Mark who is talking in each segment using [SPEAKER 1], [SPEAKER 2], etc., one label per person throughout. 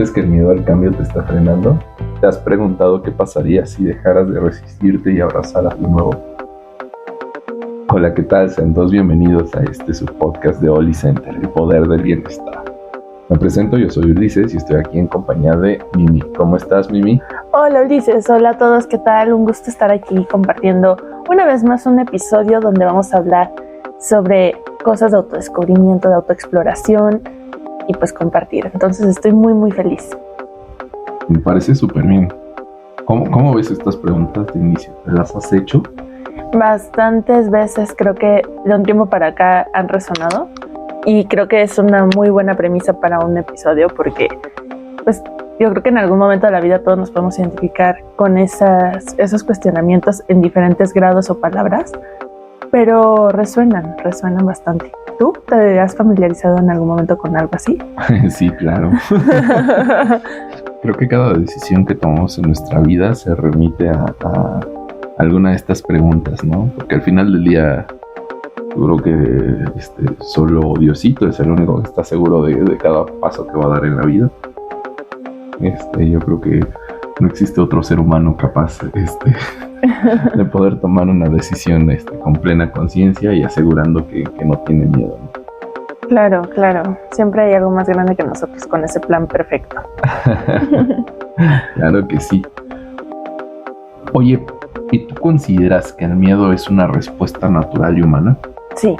[SPEAKER 1] ¿Sientes que el miedo al cambio te está frenando? ¿Te has preguntado qué pasaría si dejaras de resistirte y abrazaras lo nuevo? Hola, ¿qué tal? Sean todos bienvenidos a su podcast de Oli Center, el poder del bienestar. Me presento, yo soy Ulises y estoy aquí en compañía de Mimi. ¿Cómo estás, Mimi?
[SPEAKER 2] Hola, Ulises. Hola a todos, ¿qué tal? Un gusto estar aquí compartiendo una vez más un episodio donde vamos a hablar sobre cosas de autodescubrimiento, de autoexploración y pues compartir. Entonces estoy muy feliz.
[SPEAKER 1] Me parece súper bien. ¿Cómo ves estas preguntas de inicio? ¿Te las has hecho?
[SPEAKER 2] Bastantes veces, creo que de un tiempo para acá han resonado y creo que es una muy buena premisa para un episodio porque pues yo creo que en algún momento de la vida todos nos podemos identificar con esos cuestionamientos en diferentes grados o palabras, pero resuenan bastante. ¿Tú te has familiarizado en algún momento con algo así?
[SPEAKER 1] Sí, claro. Creo que cada decisión que tomamos en nuestra vida se remite a alguna de estas preguntas, ¿no? Porque al final del día, yo creo que solo Diosito es el único que está seguro de cada paso que va a dar en la vida. Yo creo que no existe otro ser humano capaz de poder tomar una decisión con plena conciencia y asegurando que no tiene miedo, ¿no?
[SPEAKER 2] Claro. Siempre hay algo más grande que nosotros con ese plan perfecto.
[SPEAKER 1] Claro que sí. Oye, ¿y tú consideras que el miedo es una respuesta natural y humana?
[SPEAKER 2] Sí.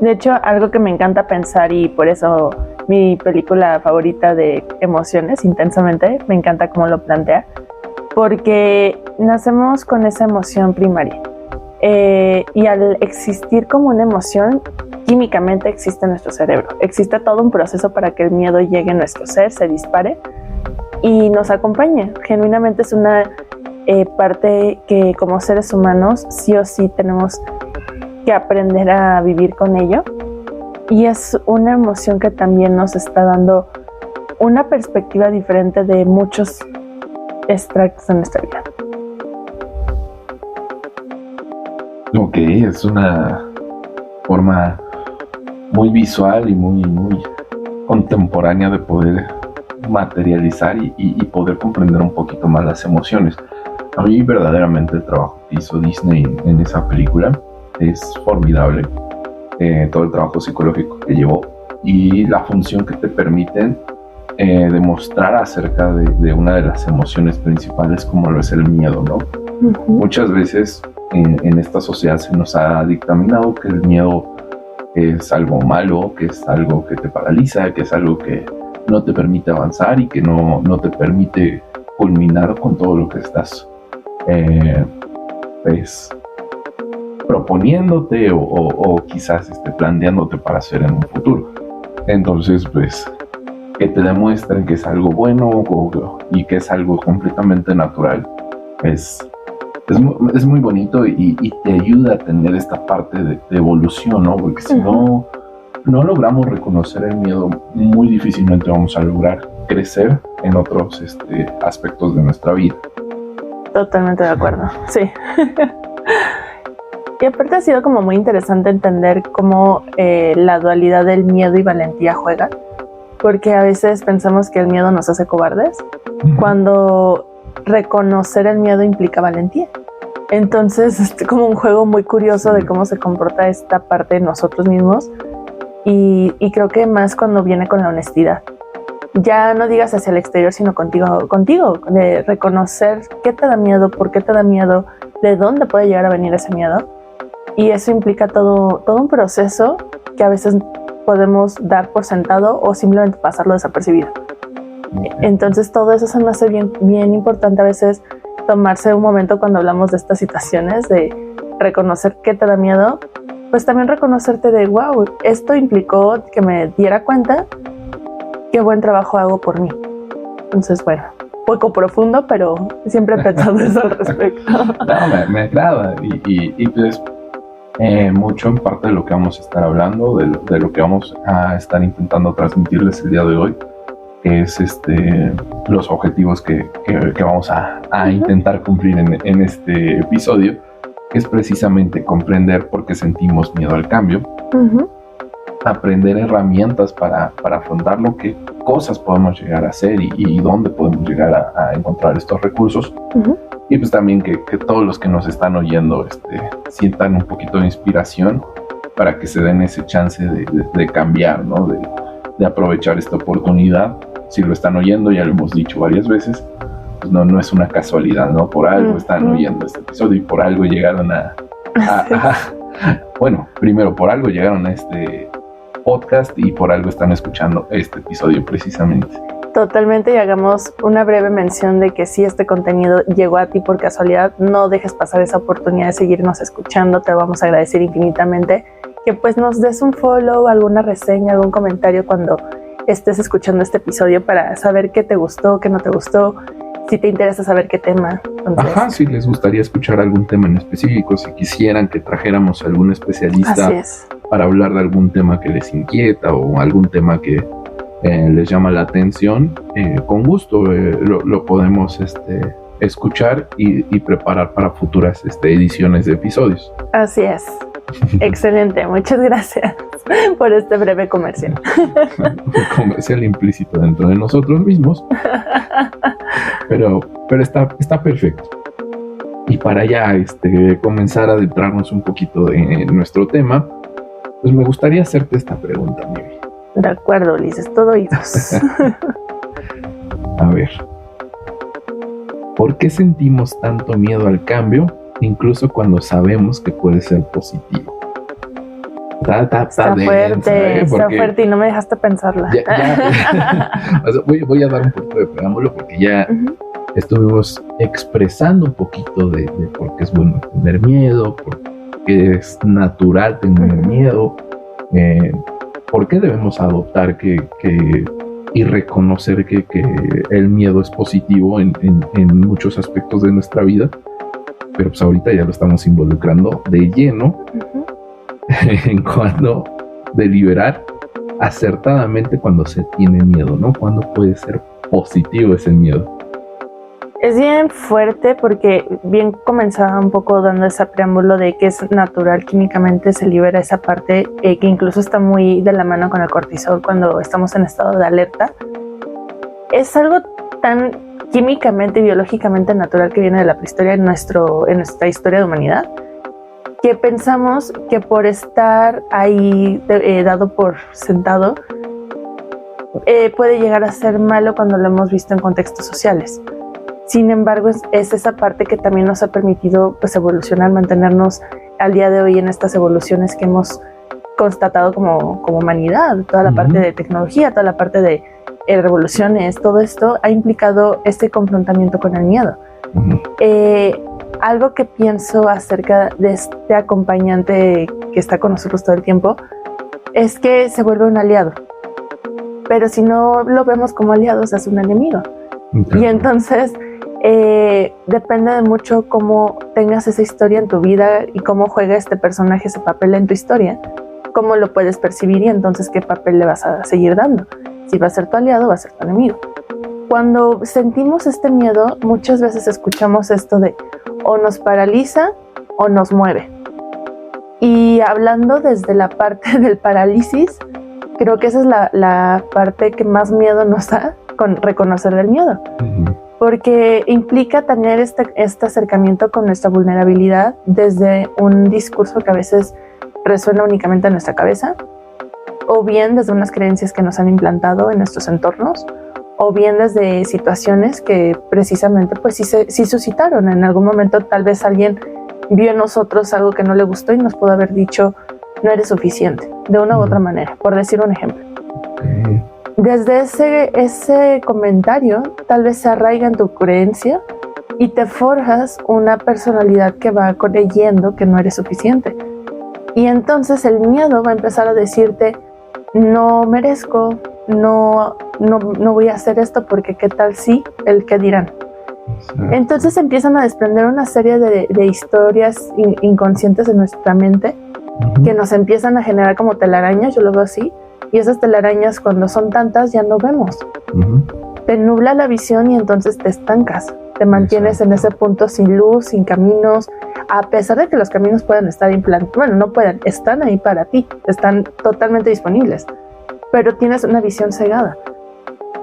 [SPEAKER 2] De hecho, algo que me encanta pensar y por eso mi película favorita de emociones, Intensamente, me encanta cómo lo plantea, porque nacemos con esa emoción primaria y al existir como una emoción, químicamente existe en nuestro cerebro. Existe todo un proceso para que el miedo llegue a nuestro ser, se dispare y nos acompañe. Genuinamente es una parte que como seres humanos sí o sí tenemos que aprender a vivir con ello. Y es una emoción que también nos está dando una perspectiva diferente de muchos extractos de nuestra vida.
[SPEAKER 1] Ok, es una forma muy visual y muy contemporánea de poder materializar y poder comprender un poquito más las emociones. A mí verdaderamente el trabajo que hizo Disney en esa película es formidable. Todo el trabajo psicológico que llevó y la función que te permiten demostrar acerca de una de las emociones principales como lo es el miedo, ¿no? Uh-huh. Muchas veces en esta sociedad se nos ha dictaminado que el miedo es algo malo, que es algo que te paraliza, que es algo que no te permite avanzar y que no te permite culminar con todo lo que estás proponiéndote o quizás planteándote para hacer en un futuro. Entonces, que te demuestren que es algo bueno y que es algo completamente natural es muy bonito y te ayuda a tener esta parte de evolución, ¿no? Porque si no logramos reconocer el miedo, muy difícilmente vamos a lograr crecer en otros aspectos de nuestra vida.
[SPEAKER 2] Totalmente de acuerdo, sí. Y aparte ha sido como muy interesante entender cómo la dualidad del miedo y valentía juega, porque a veces pensamos que el miedo nos hace cobardes, cuando reconocer el miedo implica valentía. Entonces es como un juego muy curioso de cómo se comporta esta parte de nosotros mismos y creo que más cuando viene con la honestidad. Ya no digas hacia el exterior, sino contigo, de reconocer qué te da miedo, por qué te da miedo, de dónde puede llegar a venir ese miedo. Y eso implica todo un proceso que a veces podemos dar por sentado o simplemente pasarlo desapercibido. Entonces todo eso se me hace bien importante a veces tomarse un momento cuando hablamos de estas situaciones, de reconocer qué te da miedo, pues también reconocerte de wow, esto implicó que me diera cuenta qué buen trabajo hago por mí. Entonces, bueno, poco profundo, pero siempre he pensado eso al respecto.
[SPEAKER 1] No, me agrada y pues mucho en parte de lo que vamos a estar hablando, de lo que vamos a estar intentando transmitirles el día de hoy, es los objetivos que vamos a intentar cumplir en este episodio, que es precisamente comprender por qué sentimos miedo al cambio. Uh-huh. aprender herramientas para afrontarlo, qué cosas podemos llegar a hacer y dónde podemos llegar a encontrar estos recursos.
[SPEAKER 2] Uh-huh.
[SPEAKER 1] Y pues también que todos los que nos están oyendo sientan un poquito de inspiración para que se den ese chance de cambiar, ¿no? De aprovechar esta oportunidad. Si lo están oyendo, ya lo hemos dicho varias veces, pues no es una casualidad, ¿no? Por algo están oyendo este episodio y por algo llegaron bueno, primero por algo llegaron a este podcast y por algo están escuchando este episodio precisamente.
[SPEAKER 2] Totalmente, y hagamos una breve mención de que si este contenido llegó a ti por casualidad, no dejes pasar esa oportunidad de seguirnos escuchando. Te vamos a agradecer infinitamente que pues nos des un follow, alguna reseña, algún comentario cuando estés escuchando este episodio para saber qué te gustó, qué no te gustó, si te interesa saber qué tema. Entonces,
[SPEAKER 1] si les gustaría escuchar algún tema en específico, si quisieran que trajéramos algún especialista para hablar de algún tema que les inquieta o algún tema que les llama la atención, con gusto lo podemos escuchar y preparar para futuras ediciones de episodios.
[SPEAKER 2] Así es. Excelente, muchas gracias por este breve comercial.
[SPEAKER 1] Comercial implícito dentro de nosotros mismos, pero está perfecto. Y para ya comenzar a adentrarnos un poquito en nuestro tema, pues me gustaría hacerte esta pregunta, Mimi.
[SPEAKER 2] De acuerdo, Ulises, todo oídos.
[SPEAKER 1] A ver, ¿por qué sentimos tanto miedo al cambio, incluso cuando sabemos que puede ser positivo?
[SPEAKER 2] Está fuerte, está fuerte y no me dejaste pensarla.
[SPEAKER 1] Voy a dar un poco de preámbulo porque ya estuvimos expresando un poquito de por qué es bueno tener miedo, por qué es natural tener miedo, por qué debemos adoptar y reconocer que el miedo es positivo en muchos aspectos de nuestra vida, pero pues ahorita ya lo estamos involucrando de lleno en cuanto deliberar acertadamente cuando se tiene miedo, ¿no? Cuando puede ser positivo ese miedo.
[SPEAKER 2] Es bien fuerte porque bien comenzaba un poco dando ese preámbulo de que es natural, químicamente se libera esa parte que incluso está muy de la mano con el cortisol cuando estamos en estado de alerta. Es algo tan químicamente y biológicamente natural que viene de la prehistoria en nuestra historia de humanidad, que pensamos que por estar ahí dado por sentado puede llegar a ser malo cuando lo hemos visto en contextos sociales. Sin embargo, es esa parte que también nos ha permitido pues evolucionar, mantenernos al día de hoy en estas evoluciones que hemos constatado como humanidad. Toda la parte de tecnología, toda la parte de revoluciones, todo esto ha implicado este confrontamiento con el miedo. Algo que pienso acerca de este acompañante que está con nosotros todo el tiempo es que se vuelve un aliado, pero si no lo vemos como aliados es un enemigo. Y entonces depende de mucho cómo tengas esa historia en tu vida y cómo juega este personaje ese papel en tu historia, cómo lo puedes percibir y entonces qué papel le vas a seguir dando. Si va a ser tu aliado o va a ser tu enemigo. Cuando sentimos este miedo, muchas veces escuchamos esto de o nos paraliza o nos mueve. Y hablando desde la parte del parálisis, creo que esa es la parte que más miedo nos da, con reconocer el miedo. Porque implica tener este acercamiento con nuestra vulnerabilidad desde un discurso que a veces resuena únicamente en nuestra cabeza, o bien desde unas creencias que nos han implantado en nuestros entornos, o bien desde situaciones que precisamente pues sí suscitaron. En algún momento tal vez alguien vio en nosotros algo que no le gustó y nos pudo haber dicho no eres suficiente, de una u otra manera, por decir un ejemplo. Desde ese comentario tal vez se arraiga en tu creencia y te forjas una personalidad que va creyendo que no eres suficiente. Y entonces el miedo va a empezar a decirte no merezco, no voy a hacer esto porque qué tal si, el qué dirán. Entonces empiezan a desprender una serie de historias inconscientes en nuestra mente que nos empiezan a generar como telarañas, yo lo veo así, y esas telarañas cuando son tantas ya no vemos. Te nubla la visión y entonces te estancas, te mantienes en ese punto sin luz, sin caminos, a pesar de que los caminos pueden estar implantados, bueno, no pueden, están ahí para ti, están totalmente disponibles, pero tienes una visión cegada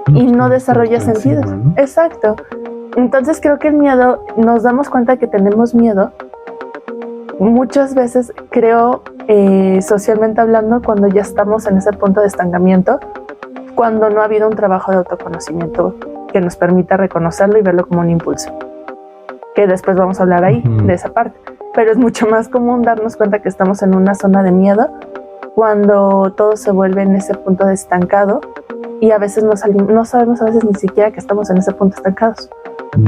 [SPEAKER 2] y no desarrollas sentidos. Encima, ¿no? Exacto. Entonces creo que el miedo, nos damos cuenta que tenemos miedo muchas veces, creo, socialmente hablando, cuando ya estamos en ese punto de estancamiento, cuando no ha habido un trabajo de autoconocimiento que nos permita reconocerlo y verlo como un impulso, que después vamos a hablar ahí de esa parte. Pero es mucho más común darnos cuenta que estamos en una zona de miedo cuando todo se vuelve en ese punto de estancado y a veces no sabemos a veces ni siquiera que estamos en ese punto estancados.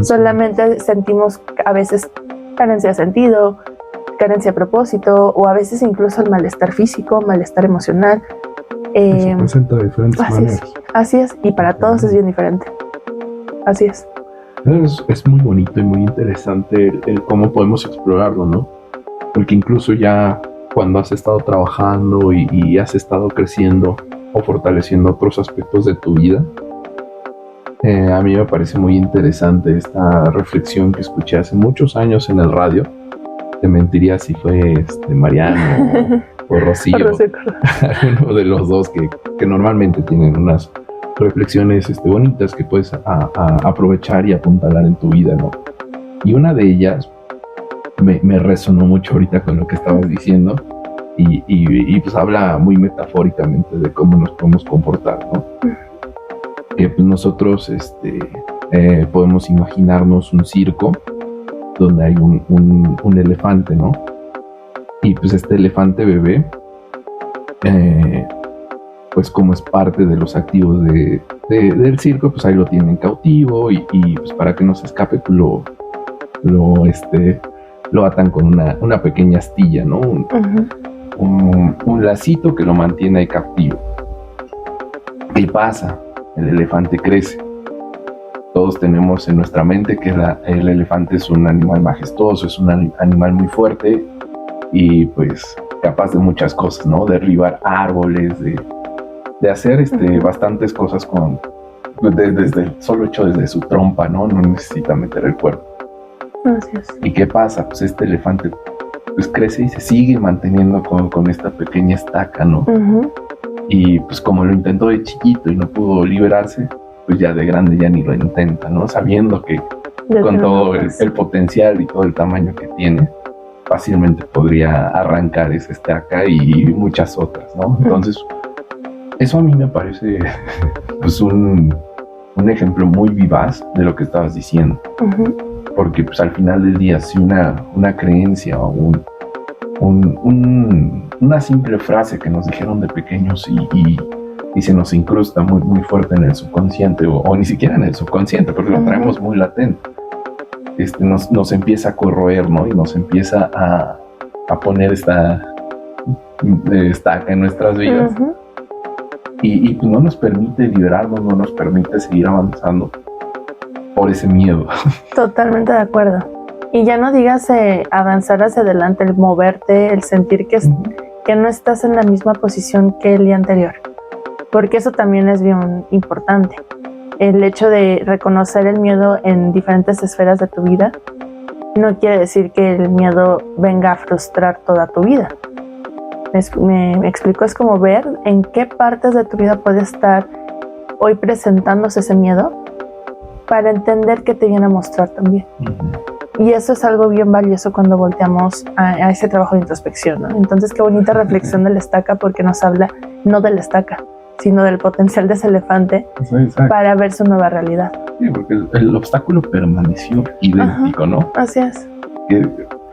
[SPEAKER 2] Solamente sentimos a veces carencia de sentido, carencia de propósito, o a veces incluso el malestar físico, malestar emocional.
[SPEAKER 3] Se presenta de diferentes maneras.
[SPEAKER 2] Así es, y para todos es bien diferente. Así es.
[SPEAKER 3] Es muy bonito y muy interesante el cómo podemos explorarlo, ¿no? Porque incluso ya cuando has estado trabajando y has estado creciendo o fortaleciendo otros aspectos de tu vida, a mí me parece muy interesante esta reflexión que escuché hace muchos años en el radio. Te mentiría si fue Mariano o Rocío, alguno de los dos que normalmente tienen unas reflexiones bonitas que puedes aprovechar y apuntalar en tu vida, ¿no? Y una de ellas me resonó mucho ahorita con lo que estabas diciendo y pues habla muy metafóricamente de cómo nos podemos comportar, ¿no? Que pues nosotros podemos imaginarnos un circo donde hay un elefante, ¿no? Y pues este elefante bebé, pues como es parte de los activos del circo, pues ahí lo tienen cautivo y pues para que no se escape pues lo atan con una pequeña astilla, ¿no? Un lacito que lo mantiene ahí cautivo. ¿Qué pasa? El elefante crece. Todos tenemos en nuestra mente que el elefante es un animal majestuoso, es un animal muy fuerte y pues capaz de muchas cosas, ¿no? Derribar árboles, de hacer bastantes cosas desde el solo hecho desde su trompa, ¿no? No necesita meter el cuerpo.
[SPEAKER 2] Gracias.
[SPEAKER 3] ¿Y qué pasa? Pues este elefante pues crece y se sigue manteniendo con esta pequeña estaca, ¿no? Y pues como lo intentó de chiquito y no pudo liberarse, pues ya de grande ya ni lo intenta, ¿no? Sabiendo que con todo el potencial y todo el tamaño que tiene, fácilmente podría arrancar esa estaca y muchas otras, ¿no? Entonces, eso a mí me parece pues un ejemplo muy vivaz de lo que estabas diciendo. Porque pues al final del día, si una creencia o una simple frase que nos dijeron de pequeños y se nos incrusta muy, muy fuerte en el subconsciente o ni siquiera en el subconsciente porque lo traemos muy latente, nos empieza a corroer, ¿no? Y nos empieza a poner esta estaca en nuestras vidas y pues no nos permite liberarnos, no nos permite seguir avanzando por ese miedo.
[SPEAKER 2] Totalmente de acuerdo. Y ya no digas avanzar hacia adelante, el moverte, el sentir que no estás en la misma posición que el día anterior, porque eso también es bien importante. El hecho de reconocer el miedo en diferentes esferas de tu vida no quiere decir que el miedo venga a frustrar toda tu vida. Me explico, es como ver en qué partes de tu vida puede estar hoy presentándose ese miedo para entender qué te viene a mostrar también. Y eso es algo bien valioso cuando volteamos a ese trabajo de introspección, ¿no? Entonces, qué bonita reflexión de la estaca, porque nos habla no de la estaca, sino del potencial de ese elefante para ver su nueva realidad.
[SPEAKER 3] Sí, porque el obstáculo permaneció idéntico, ¿no?
[SPEAKER 2] Así es.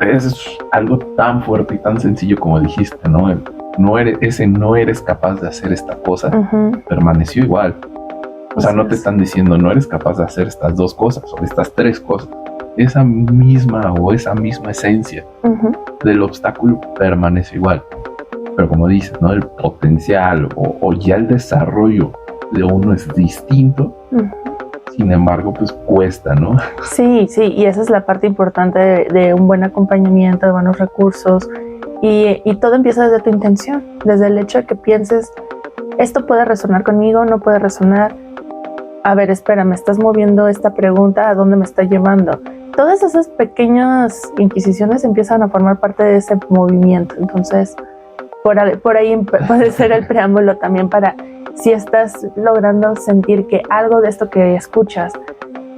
[SPEAKER 3] Es algo tan fuerte y tan sencillo como dijiste, ¿no? No eres capaz de hacer esta cosa, permaneció igual. O sea, no te están diciendo no eres capaz de hacer estas dos cosas o estas tres cosas. Esa misma esencia del obstáculo permanece igual. Pero como dices, ¿no? El potencial o ya el desarrollo de uno es distinto. Sin embargo, pues cuesta, ¿no?
[SPEAKER 2] Sí, y esa es la parte importante de un buen acompañamiento, de buenos recursos. Y todo empieza desde tu intención, desde el hecho de que pienses, esto puede resonar conmigo, no puede resonar. A ver, espera, me estás moviendo esta pregunta, ¿a dónde me está llevando? todas esas pequeñas inquisiciones empiezan a formar parte de ese movimiento. Entonces, por ahí puede ser el preámbulo también para si estás logrando sentir que algo de esto que escuchas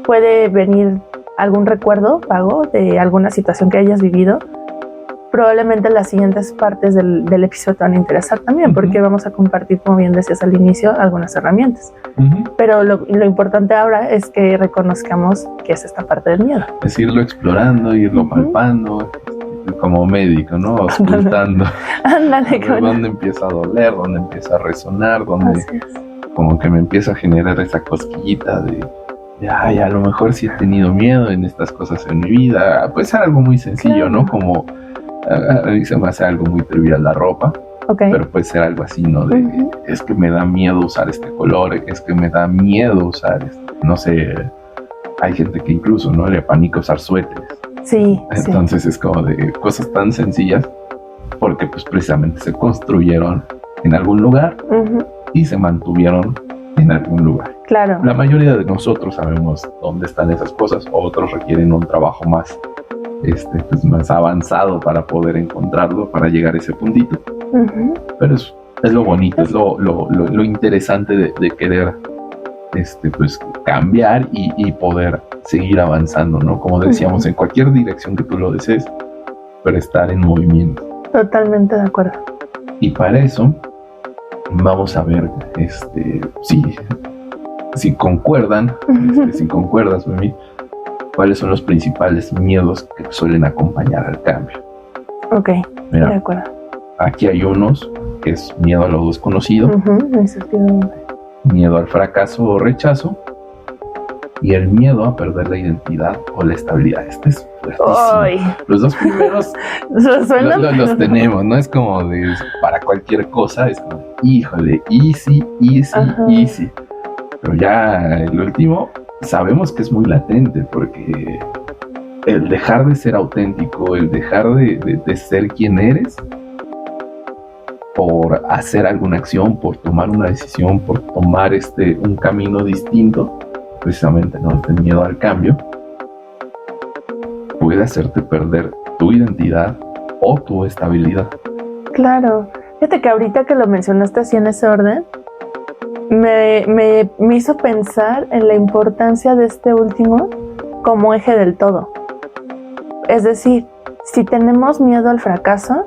[SPEAKER 2] puede venir algún recuerdo vago de alguna situación que hayas vivido. Probablemente las siguientes partes del episodio te van a interesar también, porque vamos a compartir, como bien decías al inicio, algunas herramientas. Pero lo importante ahora es que reconozcamos que es esta parte del miedo.
[SPEAKER 1] Es irlo explorando, irlo palpando, como médico, ¿no? Auscultando.
[SPEAKER 2] Ándale,
[SPEAKER 1] dónde empieza a doler, dónde empieza a resonar, dónde como que me empieza a generar esa cosquillita de ay, a lo mejor sí he tenido miedo en estas cosas en mi vida. Puede ser algo muy sencillo, ¿no? Como a mí se me hace algo muy trivial la ropa, pero puede ser algo así, ¿no? De, es que me da miedo usar este color, es que me da miedo usar, no sé, hay gente que incluso, ¿no? Le pánico usar suéteres.
[SPEAKER 2] Sí.
[SPEAKER 1] Entonces es como de cosas tan sencillas, porque pues precisamente se construyeron en algún lugar y se mantuvieron en algún lugar.
[SPEAKER 2] Claro.
[SPEAKER 1] La mayoría de nosotros sabemos dónde están esas cosas, otros requieren un trabajo más pues más avanzado para poder encontrarlo, para llegar a ese puntito. Pero es lo bonito, es lo interesante de querer pues cambiar y poder seguir avanzando, ¿no? Como decíamos, en cualquier dirección que tú lo desees, pero estar en movimiento.
[SPEAKER 2] Totalmente de acuerdo.
[SPEAKER 1] Y para eso vamos a ver si concuerdan, si concuerdas, Mimi, cuáles son los principales miedos que suelen acompañar al cambio.
[SPEAKER 2] Ok,
[SPEAKER 1] mira,
[SPEAKER 2] de acuerdo.
[SPEAKER 1] Aquí hay unos que es miedo a lo desconocido, miedo al fracaso o rechazo, y el miedo a perder la identidad o la estabilidad. Este es fuertísimo. Los dos primeros los tenemos, ¿no? Es como de para cualquier cosa, es como, híjole, easy. Pero ya el último sabemos que es muy latente, porque el dejar de ser auténtico, el dejar de ser quien eres por hacer alguna acción, por tomar una decisión, por tomar un camino distinto, precisamente, ¿no? Este miedo al cambio puede hacerte perder tu identidad o tu estabilidad.
[SPEAKER 2] Claro. Fíjate que ahorita que lo mencionaste así en ese orden, me hizo pensar en la importancia de este último como eje del todo. Es decir, si tenemos miedo al fracaso,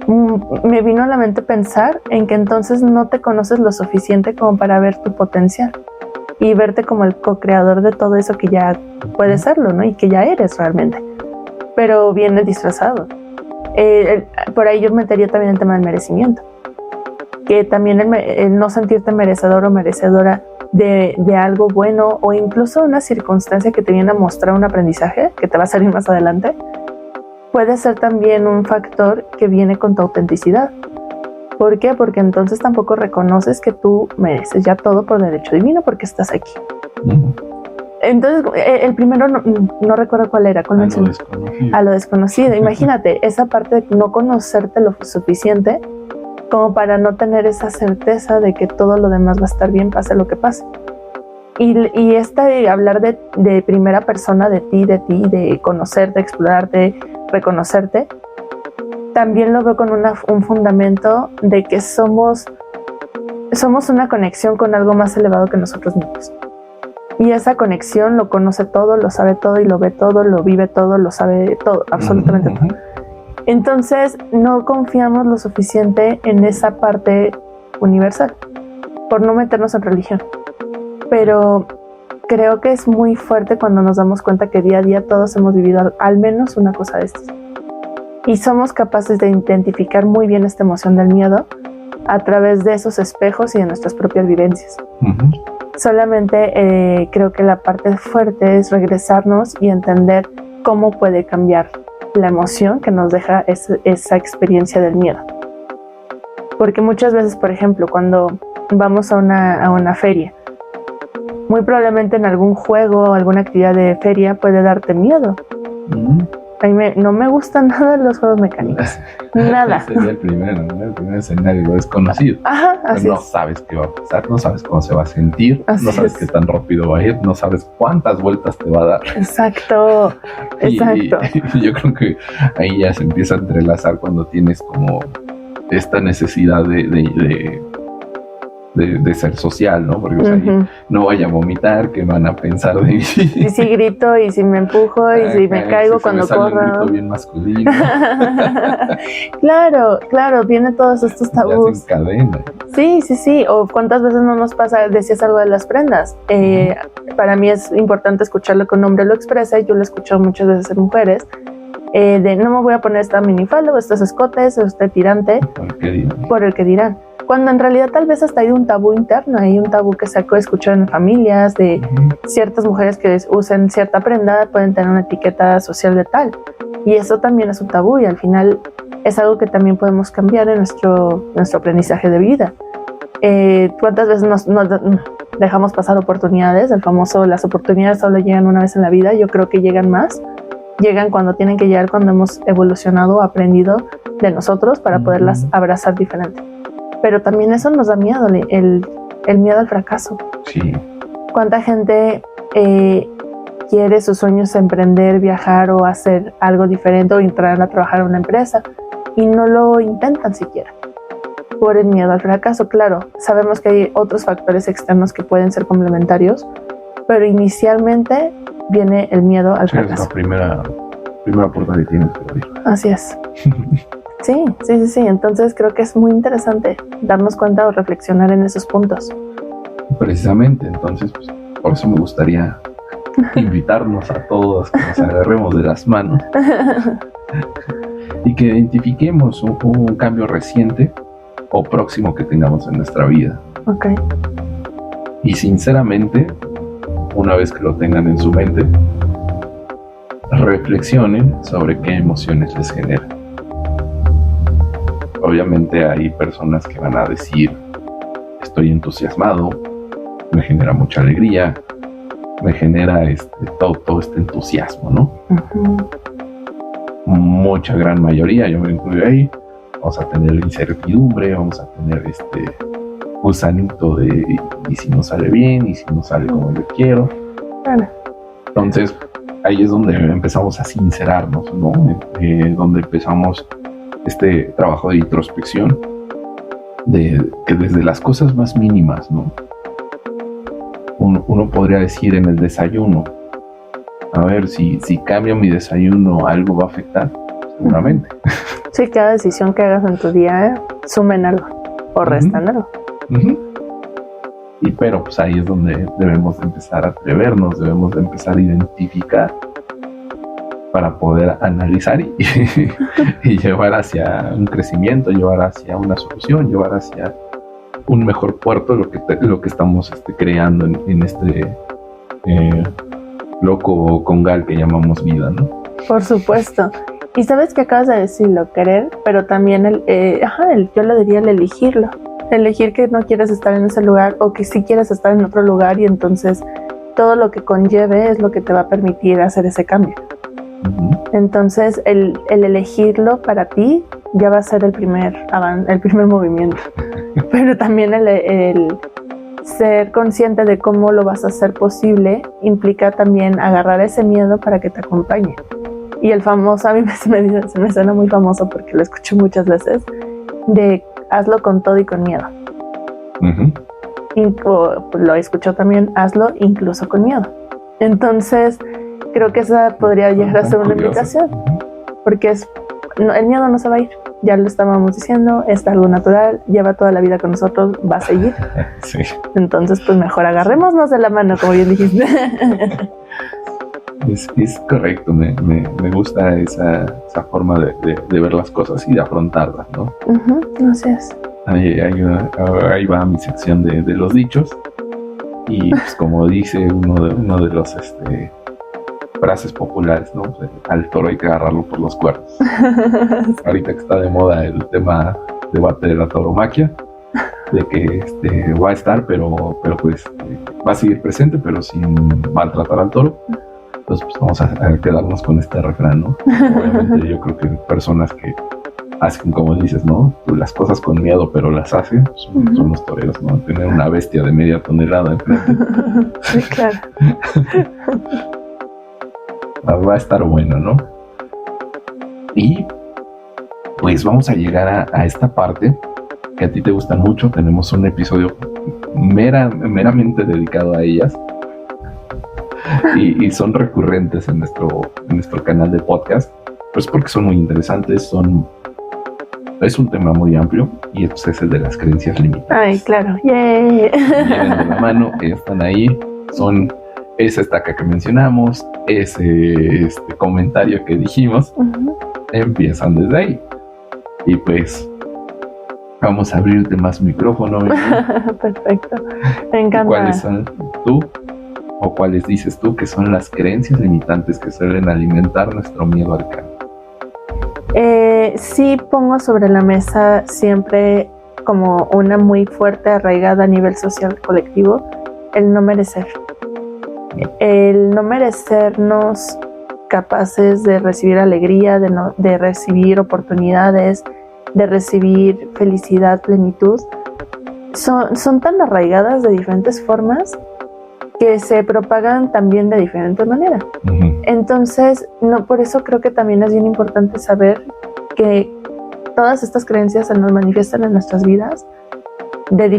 [SPEAKER 2] me vino a la mente pensar en que entonces no te conoces lo suficiente como para ver tu potencial y verte como el co-creador de todo eso que ya puedes serlo, ¿no? Y que ya eres realmente, pero viene disfrazado. Por ahí yo metería también el tema del merecimiento, que también el no sentirte merecedor o merecedora de algo bueno, o incluso una circunstancia que te viene a mostrar un aprendizaje que te va a salir más adelante, puede ser también un factor que viene con tu autenticidad. ¿Por qué? Porque entonces tampoco reconoces que tú mereces ya todo por derecho divino porque estás aquí. Entonces, el primero no recuerdo cuál era. A lo desconocido. Imagínate, esa parte de no conocerte lo suficiente como para no tener esa certeza de que todo lo demás va a estar bien, pase lo que pase. Y de hablar de primera persona, de ti, de conocerte, explorarte, reconocerte, también lo veo con un fundamento de que somos una conexión con algo más elevado que nosotros mismos. Y esa conexión lo conoce todo, lo sabe todo y lo ve todo, lo vive todo, lo sabe todo, absolutamente todo. Entonces no confiamos lo suficiente en esa parte universal, por no meternos en religión. Pero creo que es muy fuerte cuando nos damos cuenta que día a día todos hemos vivido al menos una cosa de estas. Y somos capaces de identificar muy bien esta emoción del miedo a través de esos espejos y de nuestras propias vivencias. Solamente creo que la parte fuerte es regresarnos y entender cómo puede cambiar la emoción que nos deja esa experiencia del miedo. Porque muchas veces, por ejemplo, cuando vamos a una feria, muy probablemente en algún juego o alguna actividad de feria puede darte miedo. no me gustan nada los juegos mecánicos. Nada.
[SPEAKER 1] Sería el primero, ¿no? El primer escenario desconocido.
[SPEAKER 2] Ajá, así
[SPEAKER 1] no
[SPEAKER 2] es.
[SPEAKER 1] sabes qué va a pasar, no sabes cómo se va a sentir,
[SPEAKER 2] Así
[SPEAKER 1] no sabes
[SPEAKER 2] es.
[SPEAKER 1] qué tan rápido va a ir, no sabes cuántas vueltas te va a dar.
[SPEAKER 2] Exacto, exacto.
[SPEAKER 1] Y yo creo que ahí ya se empieza a entrelazar cuando tienes como esta necesidad de ser social, ¿no? Porque o sea, ahí no vaya a vomitar, que van a pensar de mí.
[SPEAKER 2] Y si grito, y si me empujo, y si me caigo cuando
[SPEAKER 1] corro. Un
[SPEAKER 2] corro.
[SPEAKER 1] grito bien masculino.
[SPEAKER 2] Claro, vienen todos estos tabús.
[SPEAKER 1] Ya se encadena.
[SPEAKER 2] Sí. O cuántas veces no nos pasa, decías algo de las prendas. Para mí es importante escucharlo que un hombre lo expresa, y yo lo he escuchado muchas veces en mujeres, de no me voy a poner esta minifalda o estos escotes o este tirante por el que dirán. Cuando en realidad tal vez hasta hay un tabú interno, hay un tabú que se ha escuchado en familias de ciertas mujeres que usen cierta prenda, pueden tener una etiqueta social de tal. Y eso también es un tabú, y al final es algo que también podemos cambiar en nuestro aprendizaje de vida. ¿Cuántas veces nos dejamos pasar oportunidades? El famoso, las oportunidades solo llegan una vez en la vida. Yo creo que llegan más. Llegan cuando tienen que llegar, cuando hemos evolucionado o aprendido de nosotros para poderlas abrazar diferente. Pero también eso nos da miedo, el miedo al fracaso.
[SPEAKER 1] Sí.
[SPEAKER 2] ¿Cuánta gente quiere sus sueños emprender, viajar o hacer algo diferente o entrar a trabajar en una empresa y no lo intentan siquiera? Por el miedo al fracaso. Claro, sabemos que hay otros factores externos que pueden ser complementarios, pero inicialmente viene el miedo al fracaso.
[SPEAKER 1] Es la primera puerta que tienes que abrir.
[SPEAKER 2] Así es. Sí. Entonces creo que es muy interesante darnos cuenta o reflexionar en esos puntos.
[SPEAKER 1] Precisamente, entonces, pues, por eso me gustaría invitarnos a todos que nos agarremos de las manos y que identifiquemos un cambio reciente o próximo que tengamos en nuestra vida.
[SPEAKER 2] Ok.
[SPEAKER 1] Y sinceramente, una vez que lo tengan en su mente, reflexionen sobre qué emociones les genera. Obviamente hay personas que van a decir, estoy entusiasmado, me genera mucha alegría, me genera todo este entusiasmo, ¿no? Mucha gran mayoría, yo me incluyo ahí, vamos a tener incertidumbre, vamos a tener gusanito de y si no sale bien, y si no sale como yo quiero.
[SPEAKER 2] Bueno.
[SPEAKER 1] Entonces ahí es donde empezamos a sincerarnos, ¿no? Donde empezamos este trabajo de introspección, de que desde las cosas más mínimas, ¿no? Uno podría decir en el desayuno, a ver, si cambio mi desayuno, ¿algo va a afectar? Seguramente.
[SPEAKER 2] Sí, cada decisión que hagas en tu día suma en algo o resta en algo.
[SPEAKER 1] Pero pues ahí es donde debemos de empezar a atrevernos, debemos de empezar a identificar para poder analizar y llevar hacia un crecimiento, llevar hacia una solución, llevar hacia un mejor puerto lo que estamos creando en este loco congal que llamamos vida, ¿no?
[SPEAKER 2] Por supuesto. Y sabes que acabas de decirlo, querer, pero también yo le diría el elegirlo. Elegir que no quieres estar en ese lugar o que sí quieres estar en otro lugar, y entonces todo lo que conlleve es lo que te va a permitir hacer ese cambio. Entonces el elegirlo para ti ya va a ser el primer movimiento. Pero también el ser consciente de cómo lo vas a hacer posible implica también agarrar ese miedo para que te acompañe. Y el famoso, a mí se me suena muy famoso porque lo escucho muchas veces, de hazlo con todo y con miedo. Lo he escuchado también, hazlo incluso con miedo. Entonces creo que esa podría llegar a ser una invitación, porque el miedo no se va a ir, ya lo estábamos diciendo, es algo natural, lleva toda la vida con nosotros, va a seguir.
[SPEAKER 1] Sí.
[SPEAKER 2] Entonces pues mejor agarrémonos de la mano, como bien dijiste.
[SPEAKER 1] Es correcto, me gusta esa forma de ver las cosas y de afrontarlas, ¿no?
[SPEAKER 2] Así es.
[SPEAKER 1] Ahí va mi sección de los dichos, y pues como dice uno de los frases populares, ¿no? Al toro hay que agarrarlo por los cuernos. Ahorita que está de moda el tema debate de la tauromaquia, de que va a estar, pero pues va a seguir presente, pero sin maltratar al toro. Entonces, pues vamos a quedarnos con este refrán, ¿no? Obviamente yo creo que personas que hacen, como dices, ¿no? Las cosas con miedo, pero las hacen, pues, son los toreros, ¿no? Tener una bestia de media tonelada enfrente.
[SPEAKER 2] Sí, claro.
[SPEAKER 1] Va a estar bueno, ¿no? Y pues vamos a llegar a esta parte que a ti te gustan mucho. Tenemos un episodio meramente dedicado a ellas. Y son recurrentes en nuestro canal de podcast, pues porque son muy interesantes, es un tema muy amplio y pues es el de las creencias limitantes.
[SPEAKER 2] Ay, claro. Yay.
[SPEAKER 1] Vienen de la mano, están ahí, son esa estaca que mencionamos, ese comentario que dijimos, empiezan desde ahí. Y pues vamos a abrirte más micrófono.
[SPEAKER 2] Perfecto, me encanta.
[SPEAKER 1] ¿Cuáles son tú? ¿O cuáles dices tú que son las creencias limitantes que suelen alimentar nuestro miedo al cambio?
[SPEAKER 2] Sí pongo sobre la mesa siempre como una muy fuerte arraigada a nivel social colectivo, el no merecer. El no merecernos capaces de recibir alegría, de recibir oportunidades, de recibir felicidad, plenitud, son tan arraigadas de diferentes formas que se propagan también de diferente manera. Entonces, por eso creo que también es bien importante saber que todas estas creencias se nos manifiestan en nuestras vidas en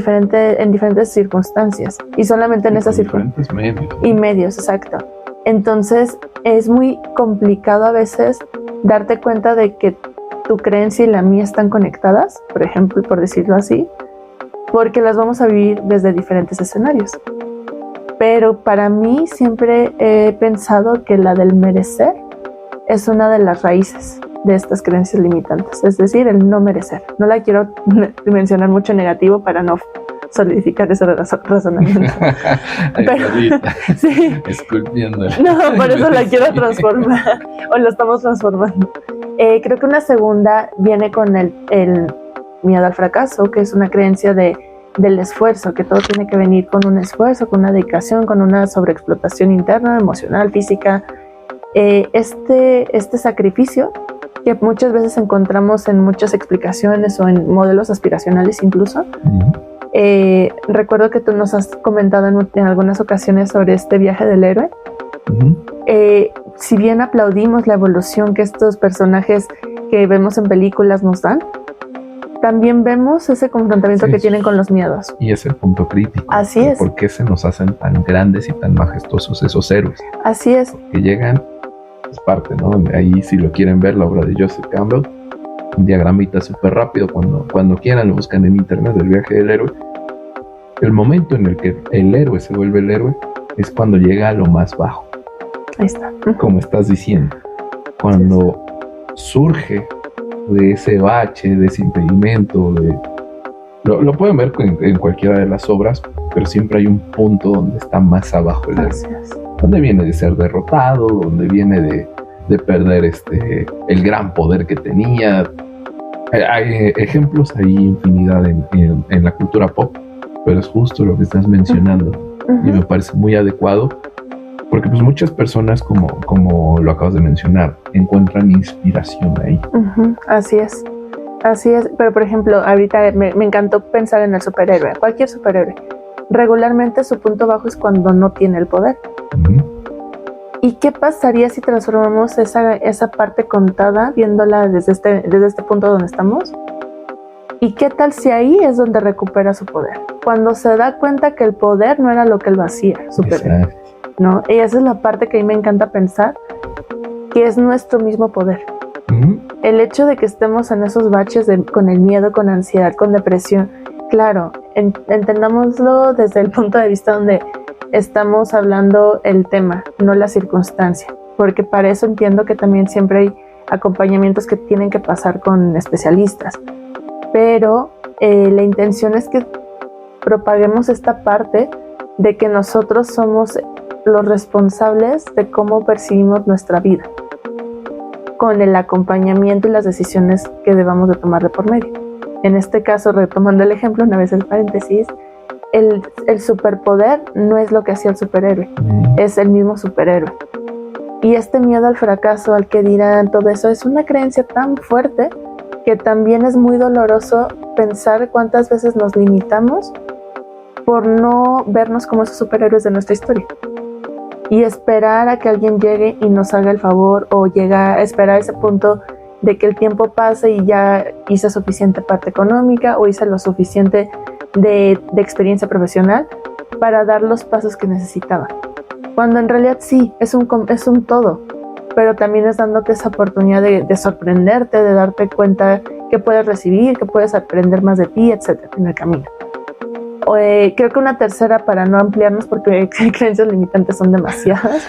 [SPEAKER 2] diferentes circunstancias y solamente en esas circunstancias. Medios, exacto. Entonces, es muy complicado a veces darte cuenta de que tu creencia y la mía están conectadas, por ejemplo, por decirlo así, porque las vamos a vivir desde diferentes escenarios. Pero para mí siempre he pensado que la del merecer es una de las raíces de estas creencias limitantes, es decir, el no merecer. No la quiero mencionar mucho en negativo para no solidificar ese razonamiento. Pero, sí.
[SPEAKER 1] Esculpiéndola.
[SPEAKER 2] No, por eso la quiero transformar, o lo estamos transformando. Creo que una segunda viene con el miedo al fracaso, que es una creencia del esfuerzo, que todo tiene que venir con un esfuerzo, con una dedicación, con una sobreexplotación interna, emocional, física. Este sacrificio que muchas veces encontramos en muchas explicaciones o en modelos aspiracionales incluso. Recuerdo que tú nos has comentado en algunas ocasiones sobre este viaje del héroe. Si bien aplaudimos la evolución que estos personajes que vemos en películas nos dan, también vemos ese confrontamiento que tienen con los miedos.
[SPEAKER 1] Y es el punto crítico.
[SPEAKER 2] Así es.
[SPEAKER 1] ¿Por qué se nos hacen tan grandes y tan majestuosos esos héroes?
[SPEAKER 2] Así es.
[SPEAKER 1] Que llegan, es parte, ¿no? Ahí, si lo quieren ver, la obra de Joseph Campbell, un diagramita súper rápido, cuando quieran lo buscan en internet, del viaje del héroe. El momento en el que el héroe se vuelve el héroe es cuando llega a lo más bajo.
[SPEAKER 2] Ahí está.
[SPEAKER 1] Como estás diciendo. Cuando surge de ese bache, de ese impedimento, lo pueden ver en cualquiera de las obras, pero siempre hay un punto donde está más abajo el héroe, donde viene de ser derrotado, donde viene de perder el gran poder que tenía. Hay ejemplos, hay infinidad en la cultura pop, pero es justo lo que estás mencionando. Y me parece muy adecuado, porque pues muchas personas, como lo acabas de mencionar, encuentran inspiración ahí.
[SPEAKER 2] Así es, pero por ejemplo, ahorita me encantó pensar en el superhéroe, cualquier superhéroe. Regularmente su punto bajo es cuando no tiene el poder. ¿Y qué pasaría si transformamos esa parte contada, viéndola desde este punto donde estamos? ¿Y qué tal si ahí es donde recupera su poder? Cuando se da cuenta que el poder no era lo que él hacía, superhéroe, ¿no? Y esa es la parte que a mí me encanta pensar, que es nuestro mismo poder. El hecho de que estemos en esos baches con el miedo, con ansiedad, con depresión, claro, entendámoslo desde el punto de vista donde estamos hablando el tema, no la circunstancia, porque para eso entiendo que también siempre hay acompañamientos que tienen que pasar con especialistas, pero la intención es que propaguemos esta parte de que nosotros somos los responsables de cómo percibimos nuestra vida, con el acompañamiento y las decisiones que debamos de tomar de por medio. En este caso, retomando el ejemplo, una vez el paréntesis, el superpoder no es lo que hacía el superhéroe, es el mismo superhéroe. Y este miedo al fracaso, al que dirán, todo eso, es una creencia tan fuerte que también es muy doloroso pensar cuántas veces nos limitamos por no vernos como esos superhéroes de nuestra historia. Y esperar a que alguien llegue y nos haga el favor, o esperar a ese punto de que el tiempo pase y ya hice suficiente parte económica o hice lo suficiente de experiencia profesional para dar los pasos que necesitaba. Cuando en realidad sí, es un todo, pero también es dándote esa oportunidad de sorprenderte, de darte cuenta que puedes recibir, que puedes aprender más de ti, etcétera, en el camino. Creo que una tercera, para no ampliarnos, porque creencias limitantes son demasiadas,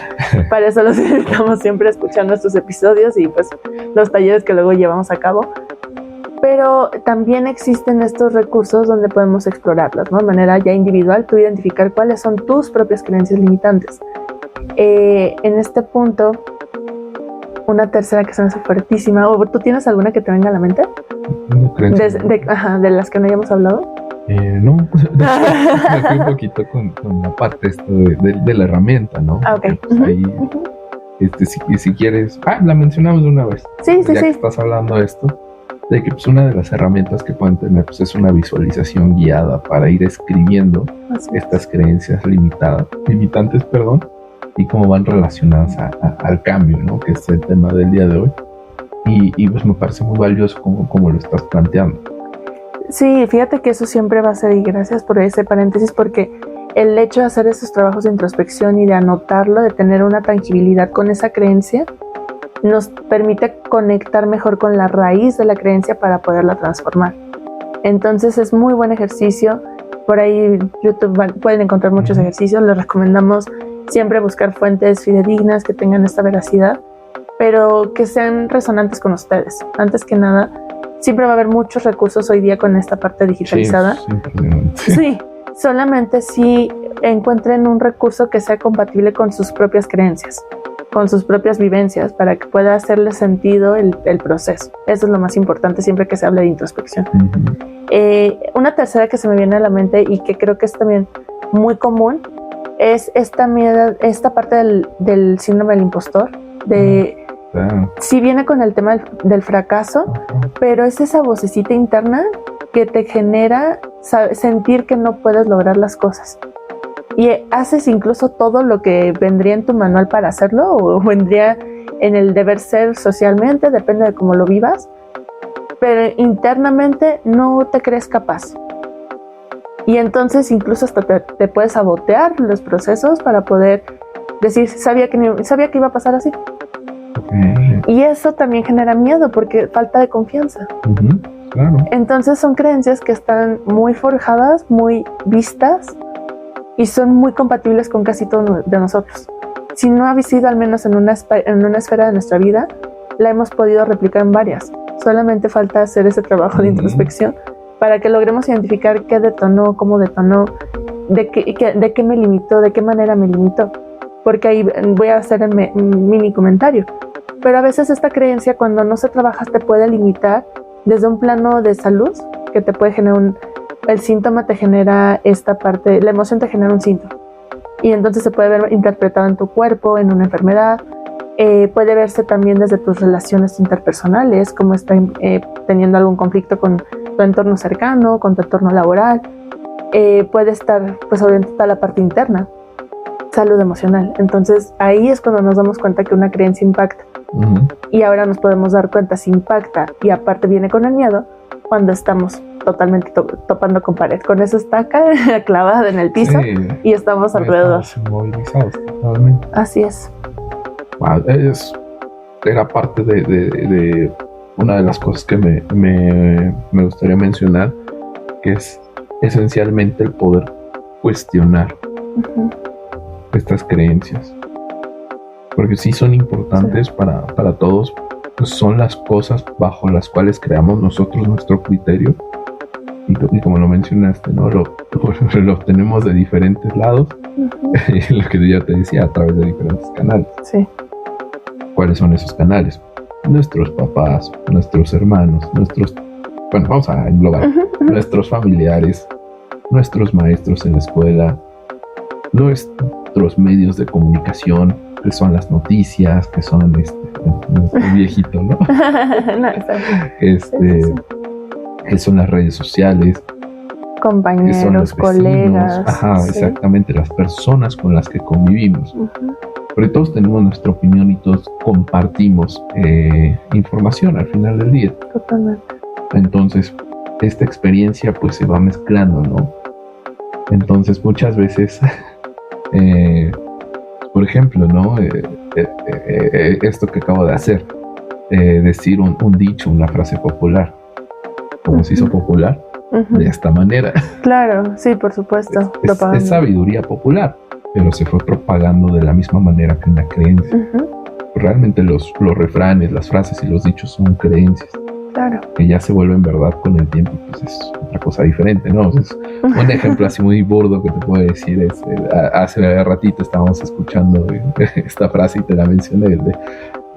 [SPEAKER 2] para eso los invitamos siempre a escuchar nuestros episodios y pues los talleres que luego llevamos a cabo. Pero también existen estos recursos donde podemos explorarlas, ¿no? De manera ya individual, tú identificar cuáles son tus propias creencias limitantes. En este punto, una tercera que se me hace fuertísima, ¿o tú tienes alguna que te venga a la mente? De las que no hayamos hablado.
[SPEAKER 3] No, me fui un poquito con la parte esto de la herramienta, ¿no?
[SPEAKER 2] Okay.
[SPEAKER 3] Pues ahí, si quieres, la mencionamos de una vez.
[SPEAKER 2] Sí.
[SPEAKER 3] Que estás hablando de esto, de que pues una de las herramientas que pueden tener pues es una visualización guiada para ir escribiendo estas creencias limitantes, y cómo van relacionadas al cambio, ¿no? Que es el tema del día de hoy. Y pues me parece muy valioso como lo estás planteando.
[SPEAKER 2] Sí, fíjate que eso siempre va a ser, y gracias por ese paréntesis, porque el hecho de hacer esos trabajos de introspección y de anotarlo, de tener una tangibilidad con esa creencia, nos permite conectar mejor con la raíz de la creencia para poderla transformar. Entonces es muy buen ejercicio. Por ahí en YouTube pueden encontrar muchos ejercicios. Les recomendamos siempre buscar fuentes fidedignas que tengan esta veracidad, pero que sean resonantes con ustedes. Antes que nada, siempre va a haber muchos recursos hoy día con esta parte digitalizada. Sí, solamente si encuentren un recurso que sea compatible con sus propias creencias, con sus propias vivencias, para que pueda hacerle sentido el proceso. Eso es lo más importante siempre que se habla de introspección. Una tercera que se me viene a la mente y que creo que es también muy común es esta parte del síndrome del impostor, sí viene con el tema del fracaso, pero es esa vocecita interna que te genera sentir que no puedes lograr las cosas. Y haces incluso todo lo que vendría en tu manual para hacerlo, o vendría en el deber ser socialmente, depende de cómo lo vivas, pero internamente no te crees capaz. Y entonces incluso hasta te puedes sabotear los procesos para poder decir, sabía que iba a pasar así. Y eso también genera miedo porque falta de confianza.
[SPEAKER 3] Claro.
[SPEAKER 2] Entonces son creencias que están muy forjadas, muy vistas y son muy compatibles con casi todo de nosotros. Si no ha sido al menos en una esfera de nuestra vida, la hemos podido replicar en varias. Solamente falta hacer ese trabajo de introspección para que logremos identificar qué detonó, cómo detonó, de qué me limitó, de qué manera me limitó. Porque ahí voy a hacer un mini comentario. Pero a veces esta creencia, cuando no se trabaja, te puede limitar desde un plano de salud, que te puede generar el síntoma te genera esta parte, la emoción te genera un síntoma. Y entonces se puede ver interpretado en tu cuerpo, en una enfermedad. Puede verse también desde tus relaciones interpersonales, como estás teniendo algún conflicto con tu entorno cercano, con tu entorno laboral. Puede estar pues orientada a la parte interna, salud emocional. Entonces ahí es cuando nos damos cuenta que una creencia impacta. Y ahora nos podemos dar cuenta si impacta y aparte viene con el miedo, cuando estamos totalmente topando con pared, con esa estaca clavada en el piso, y estamos alrededor.
[SPEAKER 3] Estamos inmovilizados totalmente.
[SPEAKER 2] Así es.
[SPEAKER 3] Era parte de una de las cosas que me gustaría mencionar, que es esencialmente el poder cuestionar estas creencias, porque sí son importantes para todos, pues son las cosas bajo las cuales creamos nosotros nuestro criterio, y como lo mencionaste, ¿no? Lo obtenemos de diferentes lados, lo que yo te decía, a través de diferentes canales.
[SPEAKER 2] Sí.
[SPEAKER 3] ¿Cuáles son esos canales? Nuestros papás, nuestros hermanos, vamos a englobar, nuestros familiares, nuestros maestros en la escuela, nuestros medios de comunicación, que son las noticias, que son nuestro viejito, ¿no?
[SPEAKER 2] No, está bien. Sí.
[SPEAKER 3] Que son las redes sociales,
[SPEAKER 2] Compañeros,
[SPEAKER 3] que son los vecinos,
[SPEAKER 2] colegas. Sí.
[SPEAKER 3] exactamente, las personas con las que convivimos. Porque todos tenemos nuestra opinión y todos compartimos información al final del día.
[SPEAKER 2] Totalmente.
[SPEAKER 3] Entonces, esta experiencia pues se va mezclando, ¿no? Entonces, muchas veces, por ejemplo, ¿no? Esto que acabo de hacer, decir un dicho, una frase popular, como se hizo popular, de esta manera.
[SPEAKER 2] Claro, sí, por supuesto.
[SPEAKER 3] Es sabiduría popular, pero se fue propagando de la misma manera que una creencia. Realmente los refranes, las frases y los dichos son creencias.
[SPEAKER 2] Claro.
[SPEAKER 3] Que ya se vuelven verdad con el tiempo, pues es otra cosa diferente, ¿no? Es un ejemplo así muy burdo que te puedo decir es, hace ratito estábamos escuchando esta frase y te la mencioné,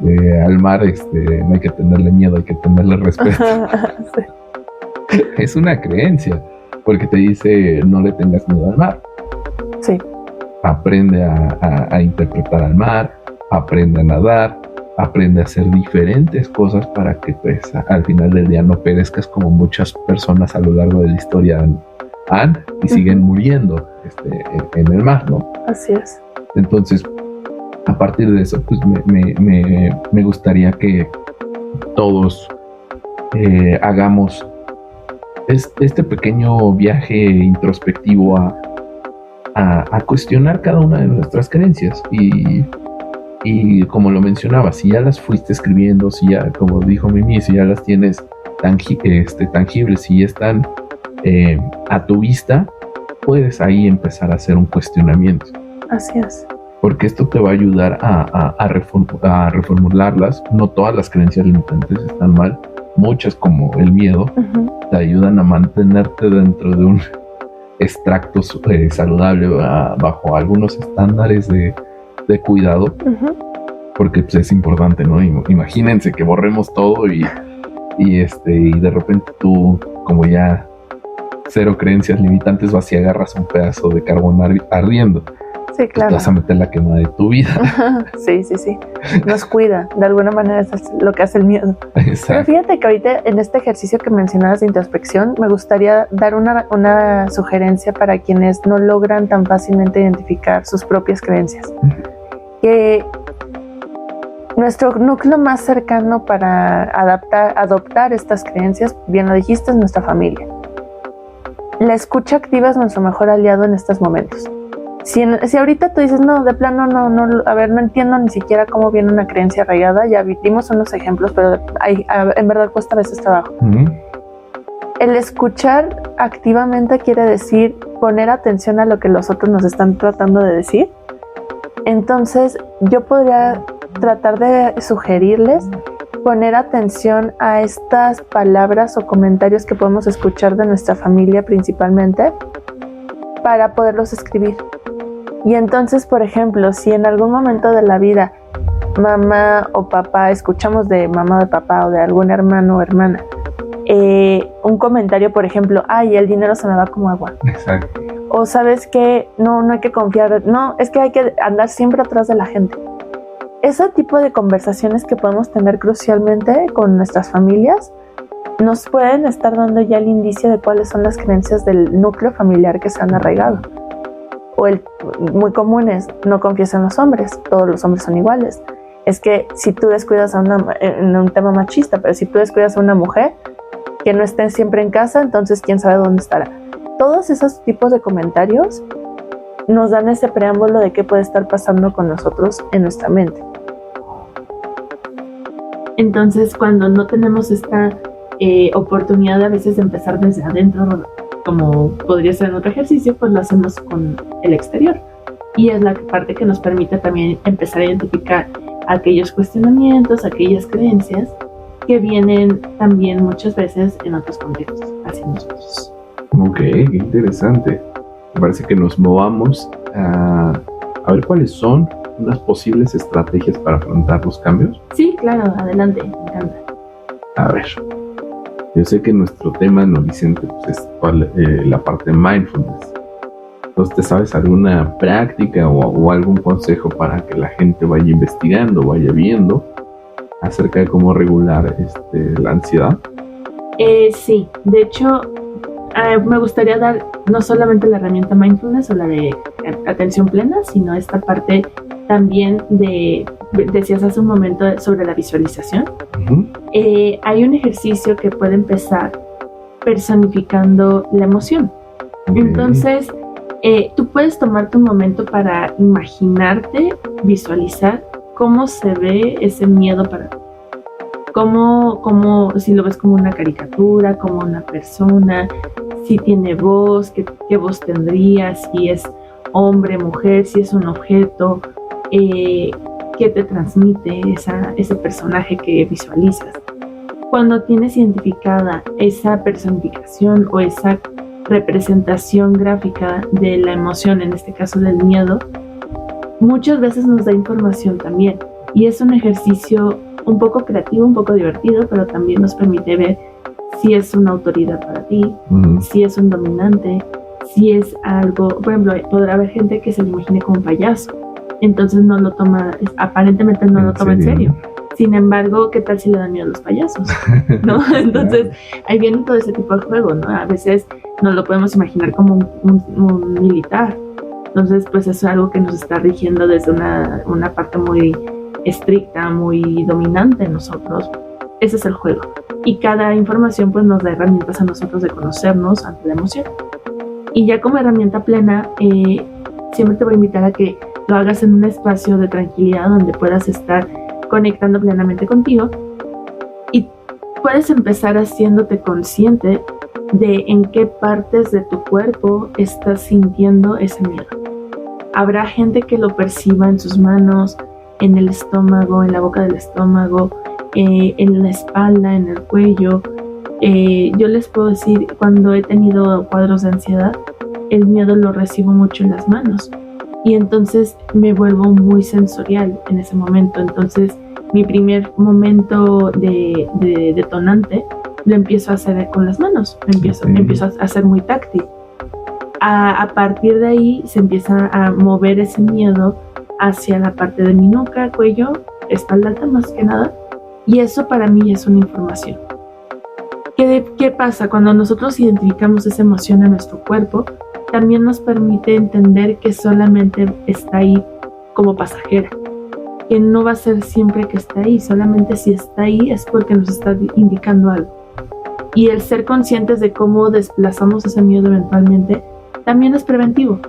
[SPEAKER 3] de al mar no hay que tenerle miedo, hay que tenerle respeto.
[SPEAKER 2] Sí.
[SPEAKER 3] Es una creencia, porque te dice no le tengas miedo al mar.
[SPEAKER 2] Sí.
[SPEAKER 3] Aprende a interpretar al mar, aprende a nadar, aprende a hacer diferentes cosas para que pues al final del día no perezcas como muchas personas a lo largo de la historia han y siguen muriendo en el mar, ¿no?
[SPEAKER 2] Así es.
[SPEAKER 3] Entonces, a partir de eso, pues me gustaría que todos hagamos este pequeño viaje introspectivo a cuestionar cada una de nuestras creencias y como lo mencionaba, si ya las fuiste escribiendo, si ya, como dijo Mimi, si ya las tienes tangibles, si ya están a tu vista, puedes ahí empezar a hacer un cuestionamiento.
[SPEAKER 2] Así es.
[SPEAKER 3] Porque esto te va a ayudar a reformularlas. No todas las creencias limitantes están mal. Muchas, como el miedo, te ayudan a mantenerte dentro de un extracto saludable bajo algunos estándares de cuidado, porque pues, es importante, ¿no? Imagínense que borremos todo y de repente tú, como ya cero creencias limitantes, vas y agarras un pedazo de carbón ardiendo.
[SPEAKER 2] Sí, claro.
[SPEAKER 3] Te vas a meter la quema de tu vida.
[SPEAKER 2] Sí. Nos cuida. De alguna manera es lo que hace el miedo.
[SPEAKER 3] Exacto.
[SPEAKER 2] Pero fíjate que ahorita en este ejercicio que mencionabas de introspección, me gustaría dar una sugerencia para quienes no logran tan fácilmente identificar sus propias creencias. Que nuestro núcleo más cercano para adoptar estas creencias, bien lo dijiste, es nuestra familia. La escucha activa es nuestro mejor aliado en estos momentos. Si ahorita tú dices, no, de plano no, a ver, no entiendo ni siquiera cómo viene una creencia arraigada, ya dimos unos ejemplos, pero en verdad cuesta a veces trabajo. El escuchar activamente quiere decir poner atención a lo que los otros nos están tratando de decir. Entonces, yo podría tratar de sugerirles poner atención a estas palabras o comentarios que podemos escuchar de nuestra familia principalmente para poderlos escribir. Y entonces, por ejemplo, si en algún momento de la vida mamá o papá, escuchamos de mamá o de papá o de algún hermano o hermana, un comentario, por ejemplo, ay, el dinero se me va como agua.
[SPEAKER 3] Exacto.
[SPEAKER 2] O sabes que no hay que confiar, no, es que hay que andar siempre atrás de la gente. Ese tipo de conversaciones que podemos tener crucialmente con nuestras familias nos pueden estar dando ya el indicio de cuáles son las creencias del núcleo familiar que se han arraigado. O muy común es, no confíes en los hombres, todos los hombres son iguales. Es que si tú descuidas en un tema machista, pero si tú descuidas a una mujer que no esté siempre en casa, entonces quién sabe dónde estará. Todos esos tipos de comentarios nos dan ese preámbulo de qué puede estar pasando con nosotros en nuestra mente. Entonces, cuando no tenemos esta oportunidad de a veces de empezar desde adentro, como podría ser en otro ejercicio, pues lo hacemos con el exterior. Y es la parte que nos permite también empezar a identificar aquellos cuestionamientos, aquellas creencias que vienen también muchas veces en otros contextos hacia nosotros.
[SPEAKER 3] Ok, qué interesante. Me parece que nos movamos a ver cuáles son unas posibles estrategias para afrontar los cambios.
[SPEAKER 2] Sí, claro, adelante, me encanta.
[SPEAKER 3] A ver, yo sé que nuestro tema, ¿no, Vicente? Pues es la parte de mindfulness. Entonces, ¿te sabes alguna práctica o algún consejo para que la gente vaya investigando, vaya viendo acerca de cómo regular la ansiedad?
[SPEAKER 2] Sí, de hecho, me gustaría dar no solamente la herramienta mindfulness o la de atención plena, sino esta parte también decías hace un momento sobre la visualización.
[SPEAKER 3] Uh-huh.
[SPEAKER 2] Hay un ejercicio que puede empezar personificando la emoción. Okay. Entonces, tú puedes tomarte un momento para imaginarte, visualizar cómo se ve ese miedo para ti. Como si lo ves como una caricatura, como una persona, si tiene voz, qué voz tendría, si es hombre, mujer, si es un objeto, qué te transmite ese personaje que visualizas. Cuando tienes identificada esa personificación o esa representación gráfica de la emoción, en este caso del miedo, muchas veces nos da información también, y es un ejercicio un poco creativo, un poco divertido, pero también nos permite ver si es una autoridad para ti, si es un dominante, si es algo. Por ejemplo, podrá haber gente que se lo imagine como un payaso, entonces no lo toma, aparentemente no lo toma en serio. Sin embargo, ¿qué tal si le dan miedo a los payasos? ¿No? Entonces, ahí viene todo ese tipo de juego, ¿no? A veces nos lo podemos imaginar como un militar. Entonces, pues eso es algo que nos está rigiendo desde una parte muy estricta, muy dominante en nosotros. Ese es el juego. Y cada información pues nos da herramientas a nosotros de conocernos ante la emoción. Y ya como herramienta plena, siempre te voy a invitar a que lo hagas en un espacio de tranquilidad donde puedas estar conectando plenamente contigo, y puedes empezar haciéndote consciente de en qué partes de tu cuerpo estás sintiendo ese miedo. Habrá gente que lo perciba en sus manos, en el estómago, en la boca del estómago, en la espalda, en el cuello. Yo les puedo decir, cuando he tenido cuadros de ansiedad, el miedo lo recibo mucho en las manos, y entonces me vuelvo muy sensorial en ese momento. Entonces mi primer momento de detonante lo empiezo a hacer con las manos, empiezo a hacer muy táctil. A partir de ahí se empieza a mover ese miedo hacia la parte de mi nuca, cuello, espalda alta más que nada, y eso para mí es una información. ¿Qué pasa? Cuando nosotros identificamos esa emoción en nuestro cuerpo, también nos permite entender que solamente está ahí como pasajera, que no va a ser siempre que está ahí, solamente si está ahí es porque nos está indicando algo. Y el ser conscientes de cómo desplazamos ese miedo eventualmente también es preventivo,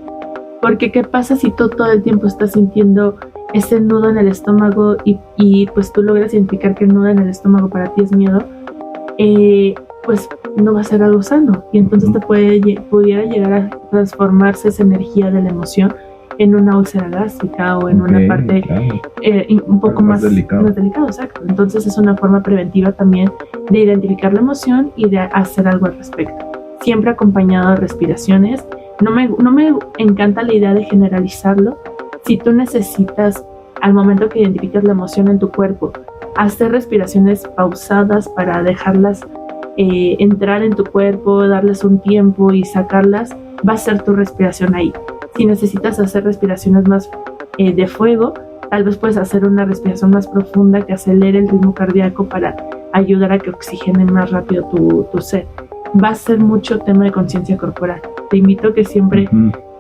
[SPEAKER 2] porque ¿qué pasa si tú todo el tiempo estás sintiendo ese nudo en el estómago y pues tú logras identificar que el nudo en el estómago para ti es miedo? Pues no va a ser algo sano, y entonces pudiera llegar a transformarse esa energía de la emoción en una úlcera gástrica o en una parte un poco más delicado, exacto. Entonces es una forma preventiva también de identificar la emoción y de hacer algo al respecto, siempre acompañado de respiraciones. No me encanta la idea de generalizarlo. Si tú necesitas, al momento que identificas la emoción en tu cuerpo, hacer respiraciones pausadas para dejarlas entrar en tu cuerpo, darles un tiempo y sacarlas, va a ser tu respiración ahí. Si necesitas hacer respiraciones más de fuego, tal vez puedes hacer una respiración más profunda que acelere el ritmo cardíaco para ayudar a que oxigene más rápido tu ser. Va a ser mucho tema de conciencia corporal. Te invito a que siempre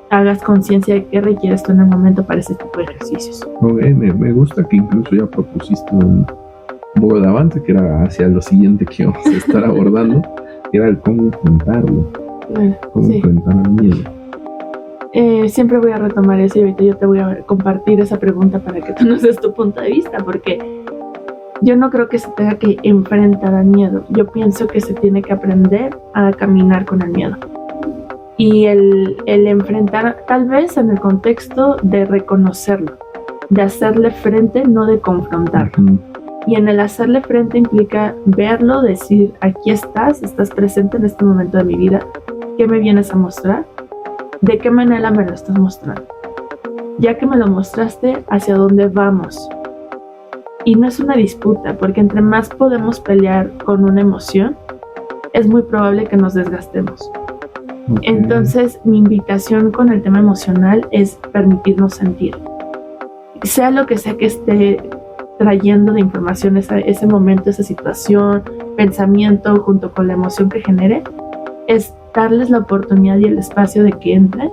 [SPEAKER 2] hagas conciencia de qué requieres tú en el momento para ese tipo de ejercicios.
[SPEAKER 3] Me gusta que incluso ya propusiste un poco de avance, que era hacia lo siguiente que íbamos a estar abordando, que era el cómo enfrentarlo, cómo enfrentar el miedo.
[SPEAKER 2] Siempre voy a retomar eso, y ahorita yo te voy a compartir esa pregunta para que tú nos des tu punto de vista, porque yo no creo que se tenga que enfrentar al miedo. Yo pienso que se tiene que aprender a caminar con el miedo. Y el enfrentar, tal vez en el contexto de reconocerlo, de hacerle frente, no de confrontarlo. Y en el hacerle frente implica verlo, decir, aquí estás presente en este momento de mi vida, ¿qué me vienes a mostrar? ¿De qué manera me lo estás mostrando? Ya que me lo mostraste, ¿hacia dónde vamos? Y no es una disputa, porque entre más podemos pelear con una emoción, es muy probable que nos desgastemos.
[SPEAKER 3] Okay.
[SPEAKER 2] Entonces, mi invitación con el tema emocional es permitirnos sentir. Sea lo que sea que esté trayendo de información ese momento, esa situación, pensamiento, junto con la emoción que genere, es darles la oportunidad y el espacio de que entren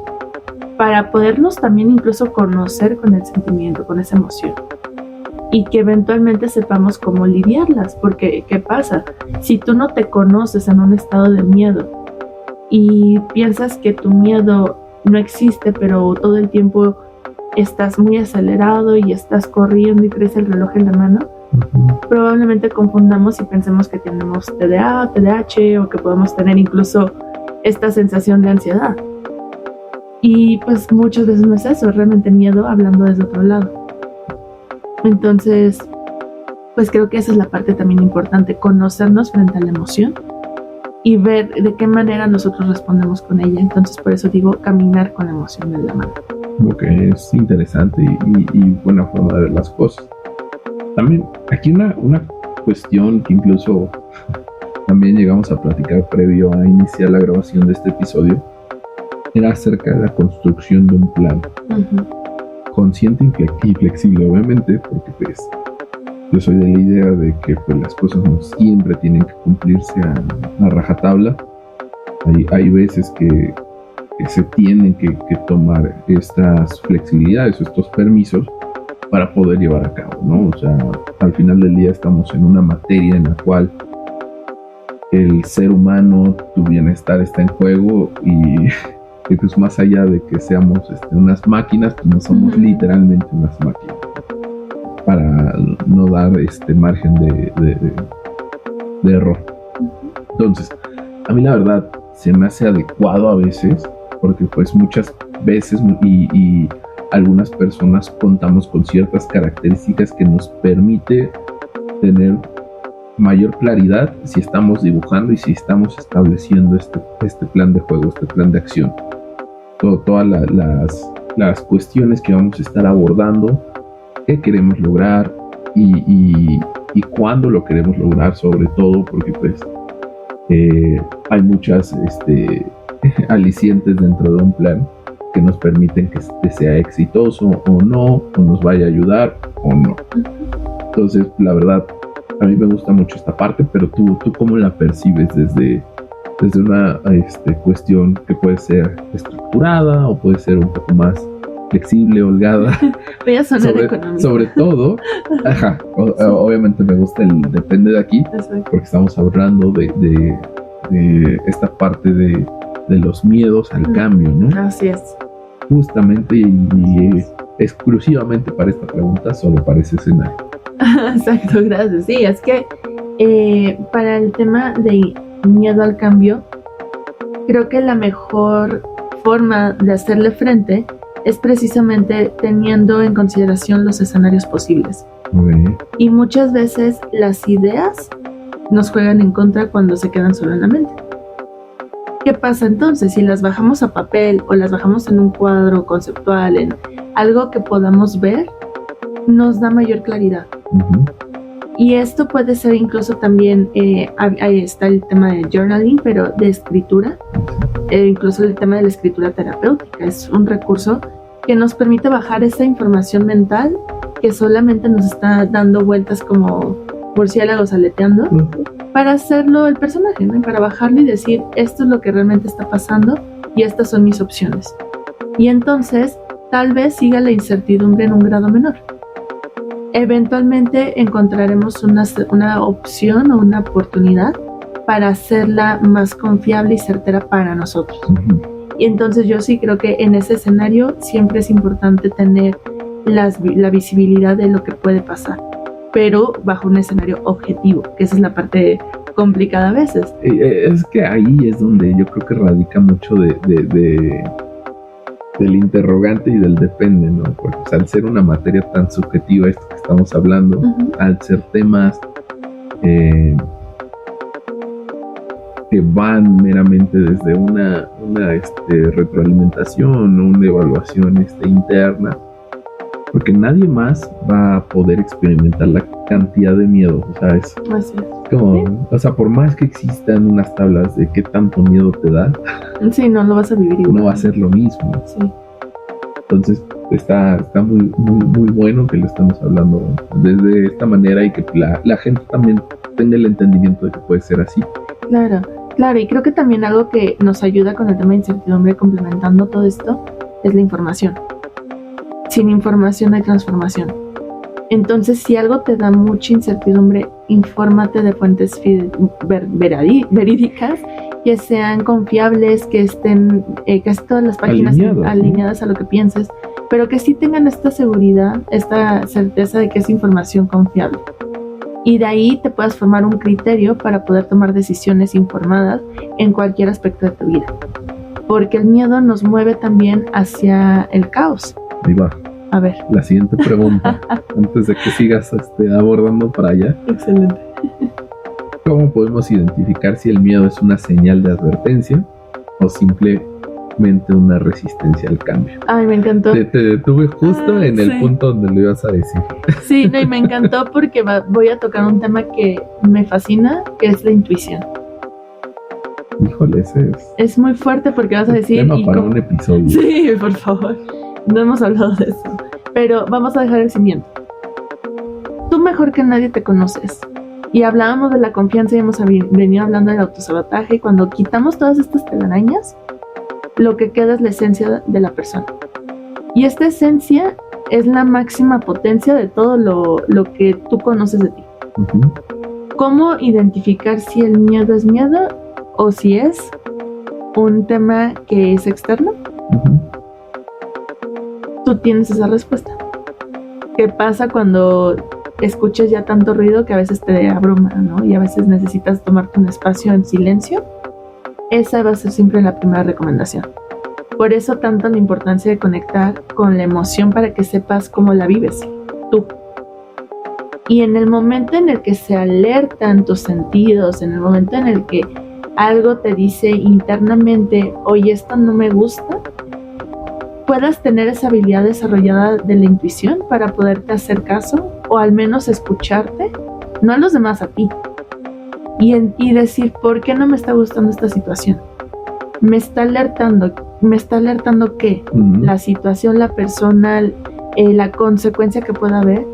[SPEAKER 2] para podernos también incluso conocer con el sentimiento, con esa emoción. Y que eventualmente sepamos cómo lidiarlas, porque ¿qué pasa? Si tú no te conoces en un estado de miedo y piensas que tu miedo no existe, pero todo el tiempo estás muy acelerado y estás corriendo y traes el reloj en la mano, probablemente confundamos y pensemos que tenemos TDA, TDAH o que podemos tener incluso esta sensación de ansiedad. Y pues muchas veces no es eso, es realmente miedo hablando desde otro lado. Entonces, pues creo que esa es la parte también importante, conocernos frente a la emoción y ver de qué manera nosotros respondemos con ella. Entonces, por eso digo, caminar con la emoción de la mano.
[SPEAKER 3] Ok, es interesante y buena forma de ver las cosas. También, aquí una cuestión que incluso también llegamos a platicar previo a iniciar la grabación de este episodio, era acerca de la construcción de un plan. Consciente y flexible, obviamente, porque pues yo soy de la idea de que pues las cosas no siempre tienen que cumplirse a rajatabla. Hay veces que se tienen que tomar estas flexibilidades o estos permisos para poder llevar a cabo, ¿no? O sea, al final del día estamos en una materia en la cual el ser humano, tu bienestar está en juego y pues más allá de que seamos unas máquinas, pues no somos literalmente unas máquinas, para no dar margen de error. Entonces, a mí la verdad se me hace adecuado a veces, porque pues muchas veces y algunas personas contamos con ciertas características que nos permite tener mayor claridad si estamos dibujando y si estamos estableciendo este plan de juego, este plan de acción. Todas las cuestiones que vamos a estar abordando, qué queremos lograr y cuándo lo queremos lograr, sobre todo porque pues hay muchas alicientes dentro de un plan que nos permiten que sea exitoso o no, o nos vaya a ayudar o no. Entonces, la verdad, a mí me gusta mucho esta parte, pero tú ¿cómo la percibes desde una cuestión que puede ser estructurada o puede ser un poco más flexible, holgada?
[SPEAKER 2] Voy a sonar económico.
[SPEAKER 3] Sobre todo, obviamente me gusta el depende de aquí, porque estamos hablando de esta parte de los miedos al cambio, ¿no?
[SPEAKER 2] Así es.
[SPEAKER 3] Justamente y exclusivamente para esta pregunta, solo para ese escenario.
[SPEAKER 2] Exacto, gracias. Sí, es que para el tema de miedo al cambio, creo que la mejor forma de hacerle frente es precisamente teniendo en consideración los escenarios posibles.
[SPEAKER 3] Okay.
[SPEAKER 2] Y muchas veces las ideas nos juegan en contra cuando se quedan solo en la mente. ¿Qué pasa entonces? Si las bajamos a papel o las bajamos en un cuadro conceptual, en algo que podamos ver, nos da mayor claridad. Y esto puede ser incluso también, ahí está el tema de journaling, pero de escritura, incluso el tema de la escritura terapéutica. Es un recurso que nos permite bajar esa información mental que solamente nos está dando vueltas como murciélagos aleteando, para hacerlo el personaje, ¿no? Para bajarlo y decir, esto es lo que realmente está pasando y estas son mis opciones. Y entonces, tal vez siga la incertidumbre en un grado menor. Eventualmente encontraremos una opción o una oportunidad para hacerla más confiable y certera para nosotros. Y entonces yo sí creo que en ese escenario siempre es importante tener la visibilidad de lo que puede pasar, pero bajo un escenario objetivo, que esa es la parte complicada a veces.
[SPEAKER 3] Es que ahí es donde yo creo que radica mucho del interrogante y del depende, ¿no? Porque pues, al ser una materia tan subjetiva, esto que estamos hablando, al ser temas que van meramente desde una retroalimentación o una evaluación interna, porque nadie más va a poder experimentar la cantidad de miedo, ¿sabes? Como, o sea, por más que existan unas tablas de qué tanto miedo te da,
[SPEAKER 2] Sí, no lo vas a vivir igual.
[SPEAKER 3] no va a ser lo mismo.
[SPEAKER 2] Sí.
[SPEAKER 3] Entonces está muy, muy, muy bueno que lo estamos hablando desde esta manera y que la gente también tenga el entendimiento de que puede ser así.
[SPEAKER 2] Claro, claro, y creo que también algo que nos ayuda con el tema de incertidumbre, complementando todo esto, es la información. Sin información no hay transformación. Entonces, si algo te da mucha incertidumbre, infórmate de fuentes verídicas, que sean confiables, que estén casi todas las páginas alineadas a lo que pienses, pero que sí tengan esta seguridad, esta certeza de que es información confiable. Y de ahí te puedas formar un criterio para poder tomar decisiones informadas en cualquier aspecto de tu vida. Porque el miedo nos mueve también hacia el caos.
[SPEAKER 3] Ahí va.
[SPEAKER 2] A ver.
[SPEAKER 3] La siguiente pregunta, antes de que sigas abordando para allá.
[SPEAKER 2] Excelente.
[SPEAKER 3] ¿Cómo podemos identificar si el miedo es una señal de advertencia o simplemente una resistencia al cambio?
[SPEAKER 2] Ay, me encantó.
[SPEAKER 3] Te detuve justo en el punto donde lo ibas a decir.
[SPEAKER 2] Sí, no, y me encantó porque voy a tocar un tema que me fascina, que es la intuición.
[SPEAKER 3] Híjole, ese
[SPEAKER 2] es muy fuerte porque vas a decir...
[SPEAKER 3] tema para un episodio.
[SPEAKER 2] Sí, por favor. No hemos hablado de eso. Pero vamos a dejar el cimiento. Tú mejor que nadie te conoces. Y hablábamos de la confianza y hemos venido hablando del autosabotaje. Y cuando quitamos todas estas telarañas, lo que queda es la esencia de la persona. Y esta esencia es la máxima potencia de todo lo que tú conoces de ti.
[SPEAKER 3] Uh-huh.
[SPEAKER 2] ¿Cómo identificar si el miedo es miedo o si es un tema que es externo?
[SPEAKER 3] Uh-huh.
[SPEAKER 2] Tú tienes esa respuesta. ¿Qué pasa cuando escuchas ya tanto ruido que a veces te abruma, ¿no? Y a veces necesitas tomarte un espacio en silencio? Esa va a ser siempre la primera recomendación. Por eso tanto la importancia de conectar con la emoción para que sepas cómo la vives tú. Y en el momento en el que se alertan tus sentidos, en el momento en el que algo te dice internamente, oye, esto no me gusta, puedas tener esa habilidad desarrollada de la intuición para poderte hacer caso o al menos escucharte, no a los demás, a ti. Y decir, ¿por qué no me está gustando esta situación? Me está alertando ¿qué?
[SPEAKER 3] Uh-huh.
[SPEAKER 2] La situación, la persona, la consecuencia que pueda haber.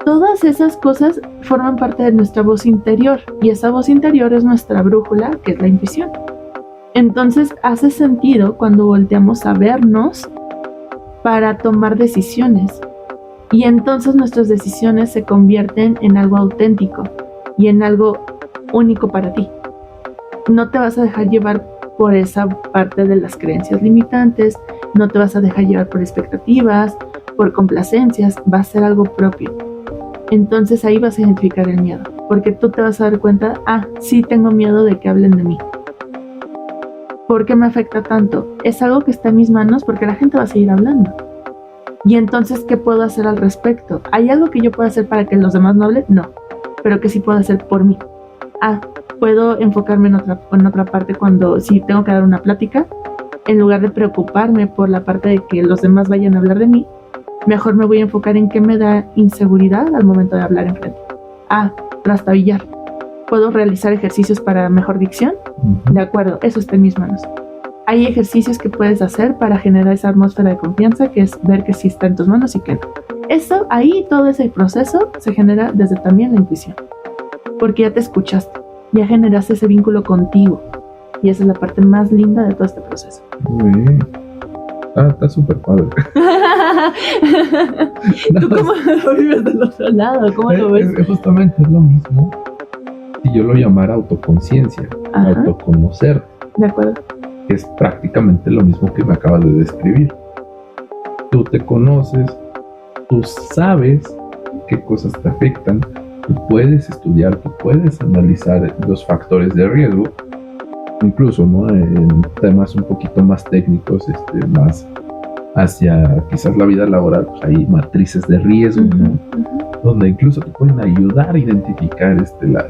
[SPEAKER 2] Todas esas cosas forman parte de nuestra voz interior y esa voz interior es nuestra brújula, que es la intuición. Entonces hace sentido cuando volteamos a vernos para tomar decisiones y entonces nuestras decisiones se convierten en algo auténtico y en algo único para ti. No te vas a dejar llevar por esa parte de las creencias limitantes, no te vas a dejar llevar por expectativas, por complacencias, va a ser algo propio. Entonces ahí vas a identificar el miedo, porque tú te vas a dar cuenta, sí tengo miedo de que hablen de mí. ¿Por qué me afecta tanto? Es algo que está en mis manos porque la gente va a seguir hablando. Y entonces, ¿qué puedo hacer al respecto? ¿Hay algo que yo pueda hacer para que los demás no hablen? No, pero que sí puedo hacer por mí. Puedo enfocarme en otra parte cuando si tengo que dar una plática, en lugar de preocuparme por la parte de que los demás vayan a hablar de mí, mejor me voy a enfocar en qué me da inseguridad al momento de hablar enfrente. Trastabillar. ¿Puedo realizar ejercicios para mejor dicción?
[SPEAKER 3] Uh-huh.
[SPEAKER 2] De acuerdo, eso está en mis manos. Hay ejercicios que puedes hacer para generar esa atmósfera de confianza, que es ver que sí está en tus manos y que no. Eso, ahí todo ese proceso se genera desde también la intuición. Porque ya te escuchaste, ya generaste ese vínculo contigo. Y esa es la parte más linda de todo este proceso.
[SPEAKER 3] Muy bien. Está súper padre.
[SPEAKER 2] ¿Tú cómo lo vives del otro lado? ¿Cómo lo ves?
[SPEAKER 3] Justamente es lo mismo si yo lo llamara autoconciencia, autoconocer.
[SPEAKER 2] De acuerdo.
[SPEAKER 3] Es prácticamente lo mismo que me acabas de describir. Tú te conoces, tú sabes qué cosas te afectan, tú puedes estudiar, tú puedes analizar los factores de riesgo, incluso, ¿no? En temas un poquito más técnicos, más hacia quizás la vida laboral, pues hay matrices de riesgo, ¿no?
[SPEAKER 2] Uh-huh.
[SPEAKER 3] Donde incluso te pueden ayudar a identificar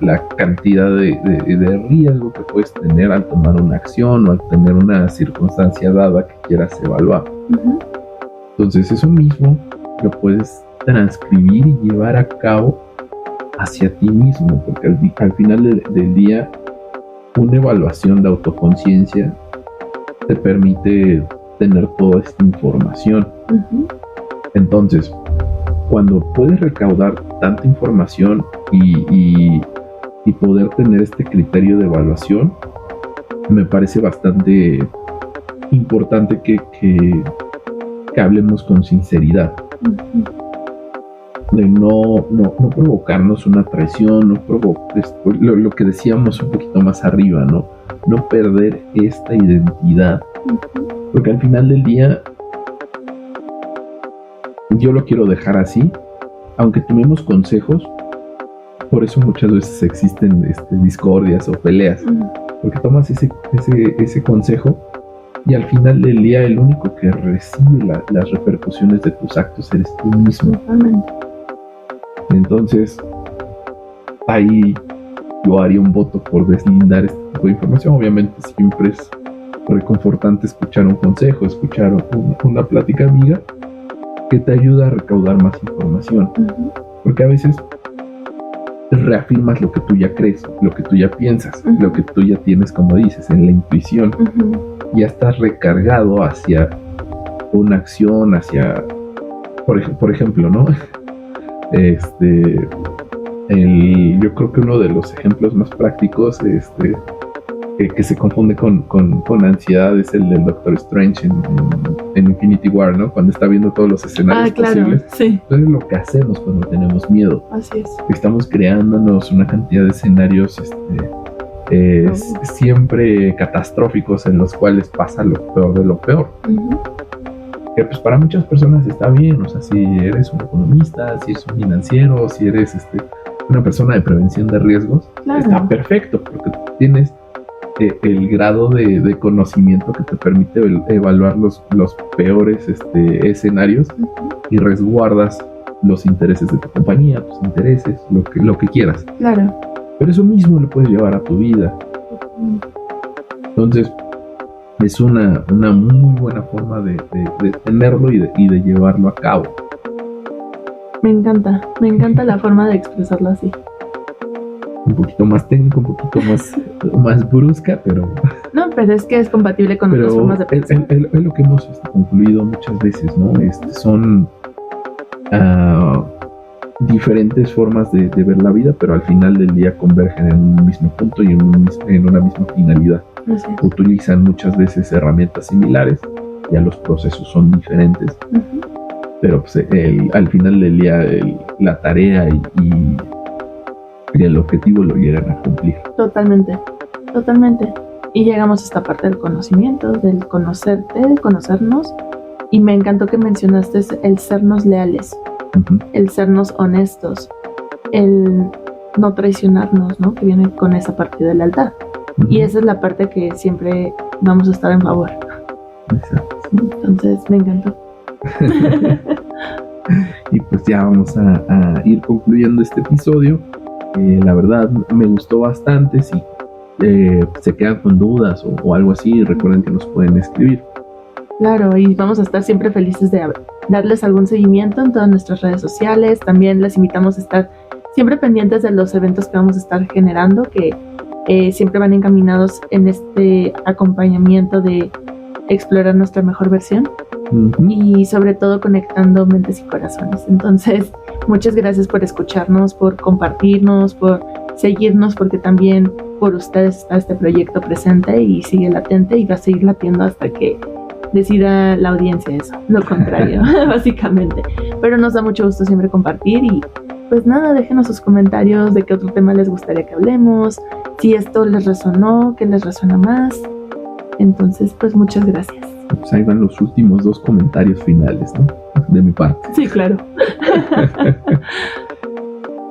[SPEAKER 3] la cantidad de riesgo que puedes tener al tomar una acción o al tener una circunstancia dada que quieras evaluar.
[SPEAKER 2] Uh-huh.
[SPEAKER 3] Entonces eso mismo lo puedes transcribir y llevar a cabo hacia ti mismo, porque al final del día una evaluación de autoconciencia te permite tener toda esta información. Entonces, cuando puedes recaudar tanta información y poder tener este criterio de evaluación, me parece bastante importante que hablemos con sinceridad. De no provocarnos una traición, lo que decíamos un poquito más arriba, no perder esta identidad, porque al final del día yo lo quiero dejar así, aunque tomemos consejos. Por eso muchas veces existen discordias o peleas, porque tomas ese consejo y al final del día el único que recibe las repercusiones de tus actos eres tú mismo. Entonces, ahí yo haría un voto por deslindar este tipo de información. Obviamente siempre es reconfortante escuchar un consejo, escuchar una plática amiga que te ayuda a recaudar más información. Porque a veces reafirmas lo que tú ya crees, lo que tú ya piensas, lo que tú ya tienes, como dices, en la intuición. Ya estás recargado hacia una acción, hacia, por ejemplo, ¿no? Yo creo que uno de los ejemplos más prácticos que se confunde con ansiedad es el del Doctor Strange en Infinity War, ¿no? Cuando está viendo todos los escenarios posibles.
[SPEAKER 2] Sí.
[SPEAKER 3] Entonces lo que hacemos cuando tenemos miedo.
[SPEAKER 2] Así es.
[SPEAKER 3] Estamos creándonos una cantidad de escenarios siempre catastróficos en los cuales pasa lo peor de lo peor. Que pues para muchas personas está bien, o sea, si eres un economista, si eres un financiero, si eres una persona de prevención de riesgos, está perfecto, porque tienes el grado de conocimiento que te permite evaluar los peores escenarios y resguardas los intereses de tu compañía, tus intereses, lo que quieras.
[SPEAKER 2] Claro.
[SPEAKER 3] Pero eso mismo lo puedes llevar a tu vida. Entonces, es una muy buena forma de tenerlo y de llevarlo a cabo.
[SPEAKER 2] Me encanta la forma de expresarlo así.
[SPEAKER 3] Un poquito más técnico, un poquito más brusca, pero...
[SPEAKER 2] No, pero es que es compatible con otras formas de pensar.
[SPEAKER 3] Es lo que hemos concluido muchas veces, ¿no? Son diferentes formas de ver la vida, pero al final del día convergen en un mismo punto y en una misma finalidad.
[SPEAKER 2] Sí.
[SPEAKER 3] Utilizan muchas veces herramientas similares, ya los procesos son diferentes, pero pues, al final del día la tarea y el objetivo lo llegan a cumplir.
[SPEAKER 2] Totalmente. Y llegamos a esta parte del conocimiento, del conocerte, de conocernos, y me encantó que mencionaste el sernos leales, el sernos honestos, el no traicionarnos, ¿no? Que viene con esa parte de lealtad. Y esa es la parte que siempre vamos a estar en favor.
[SPEAKER 3] Exacto.
[SPEAKER 2] Entonces, me encantó.
[SPEAKER 3] Y pues ya vamos a ir concluyendo este episodio. La verdad me gustó bastante. Si se quedan con dudas o algo así, recuerden que nos pueden escribir.
[SPEAKER 2] Claro, y vamos a estar siempre felices de darles algún seguimiento en todas nuestras redes sociales. También les invitamos a estar siempre pendientes de los eventos que vamos a estar generando, que siempre van encaminados en este acompañamiento de explorar nuestra mejor versión y sobre todo conectando mentes y corazones. Entonces, muchas gracias por escucharnos, por compartirnos, por seguirnos, porque también por ustedes está este proyecto presente y sigue latente y va a seguir latiendo hasta que decida la audiencia eso, lo contrario, básicamente. Pero nos da mucho gusto siempre compartir y pues nada, déjenos sus comentarios de qué otro tema les gustaría que hablemos, si esto les resonó, qué les resuena más. Entonces, pues muchas gracias.
[SPEAKER 3] Pues ahí van los últimos 2 comentarios finales, ¿no? De mi parte.
[SPEAKER 2] Sí, claro.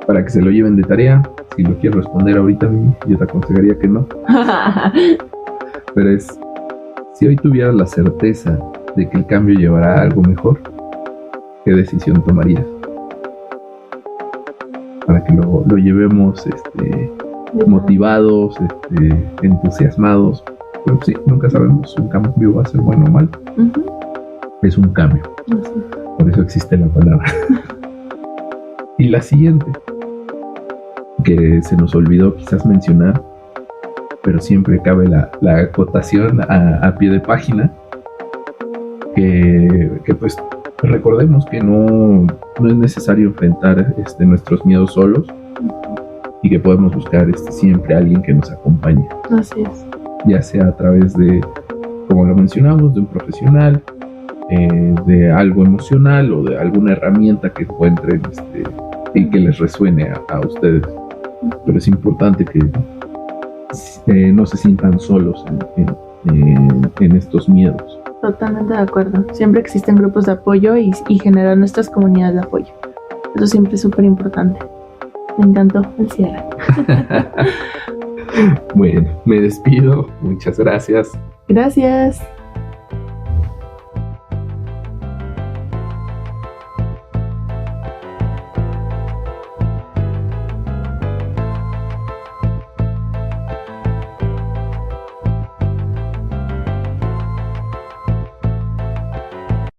[SPEAKER 3] Para que se lo lleven de tarea, si lo quieres responder ahorita, yo te aconsejaría que no. Pero si hoy tuvieras la certeza de que el cambio llevará a algo mejor, ¿qué decisión tomarías? Para que lo llevemos motivados, entusiasmados. Pero sí, nunca sabemos si un cambio va a ser bueno o mal. Es un cambio. Por eso existe la palabra. Y la siguiente. que se nos olvidó quizás mencionar, pero siempre cabe la acotación a pie de página, que pues recordemos que no es necesario enfrentar nuestros miedos solos y que podemos buscar siempre a alguien que nos acompañe.
[SPEAKER 2] Así es.
[SPEAKER 3] Ya sea a través de, como lo mencionamos, de un profesional, de algo emocional o de alguna herramienta que encuentren y que les resuene a ustedes. Pero es importante que no se sientan solos en estos miedos.
[SPEAKER 2] Totalmente de acuerdo. Siempre existen grupos de apoyo y generar nuestras comunidades de apoyo. Eso siempre es súper importante. Me encantó el cierre.
[SPEAKER 3] Bueno, me despido. Muchas gracias.
[SPEAKER 2] Gracias.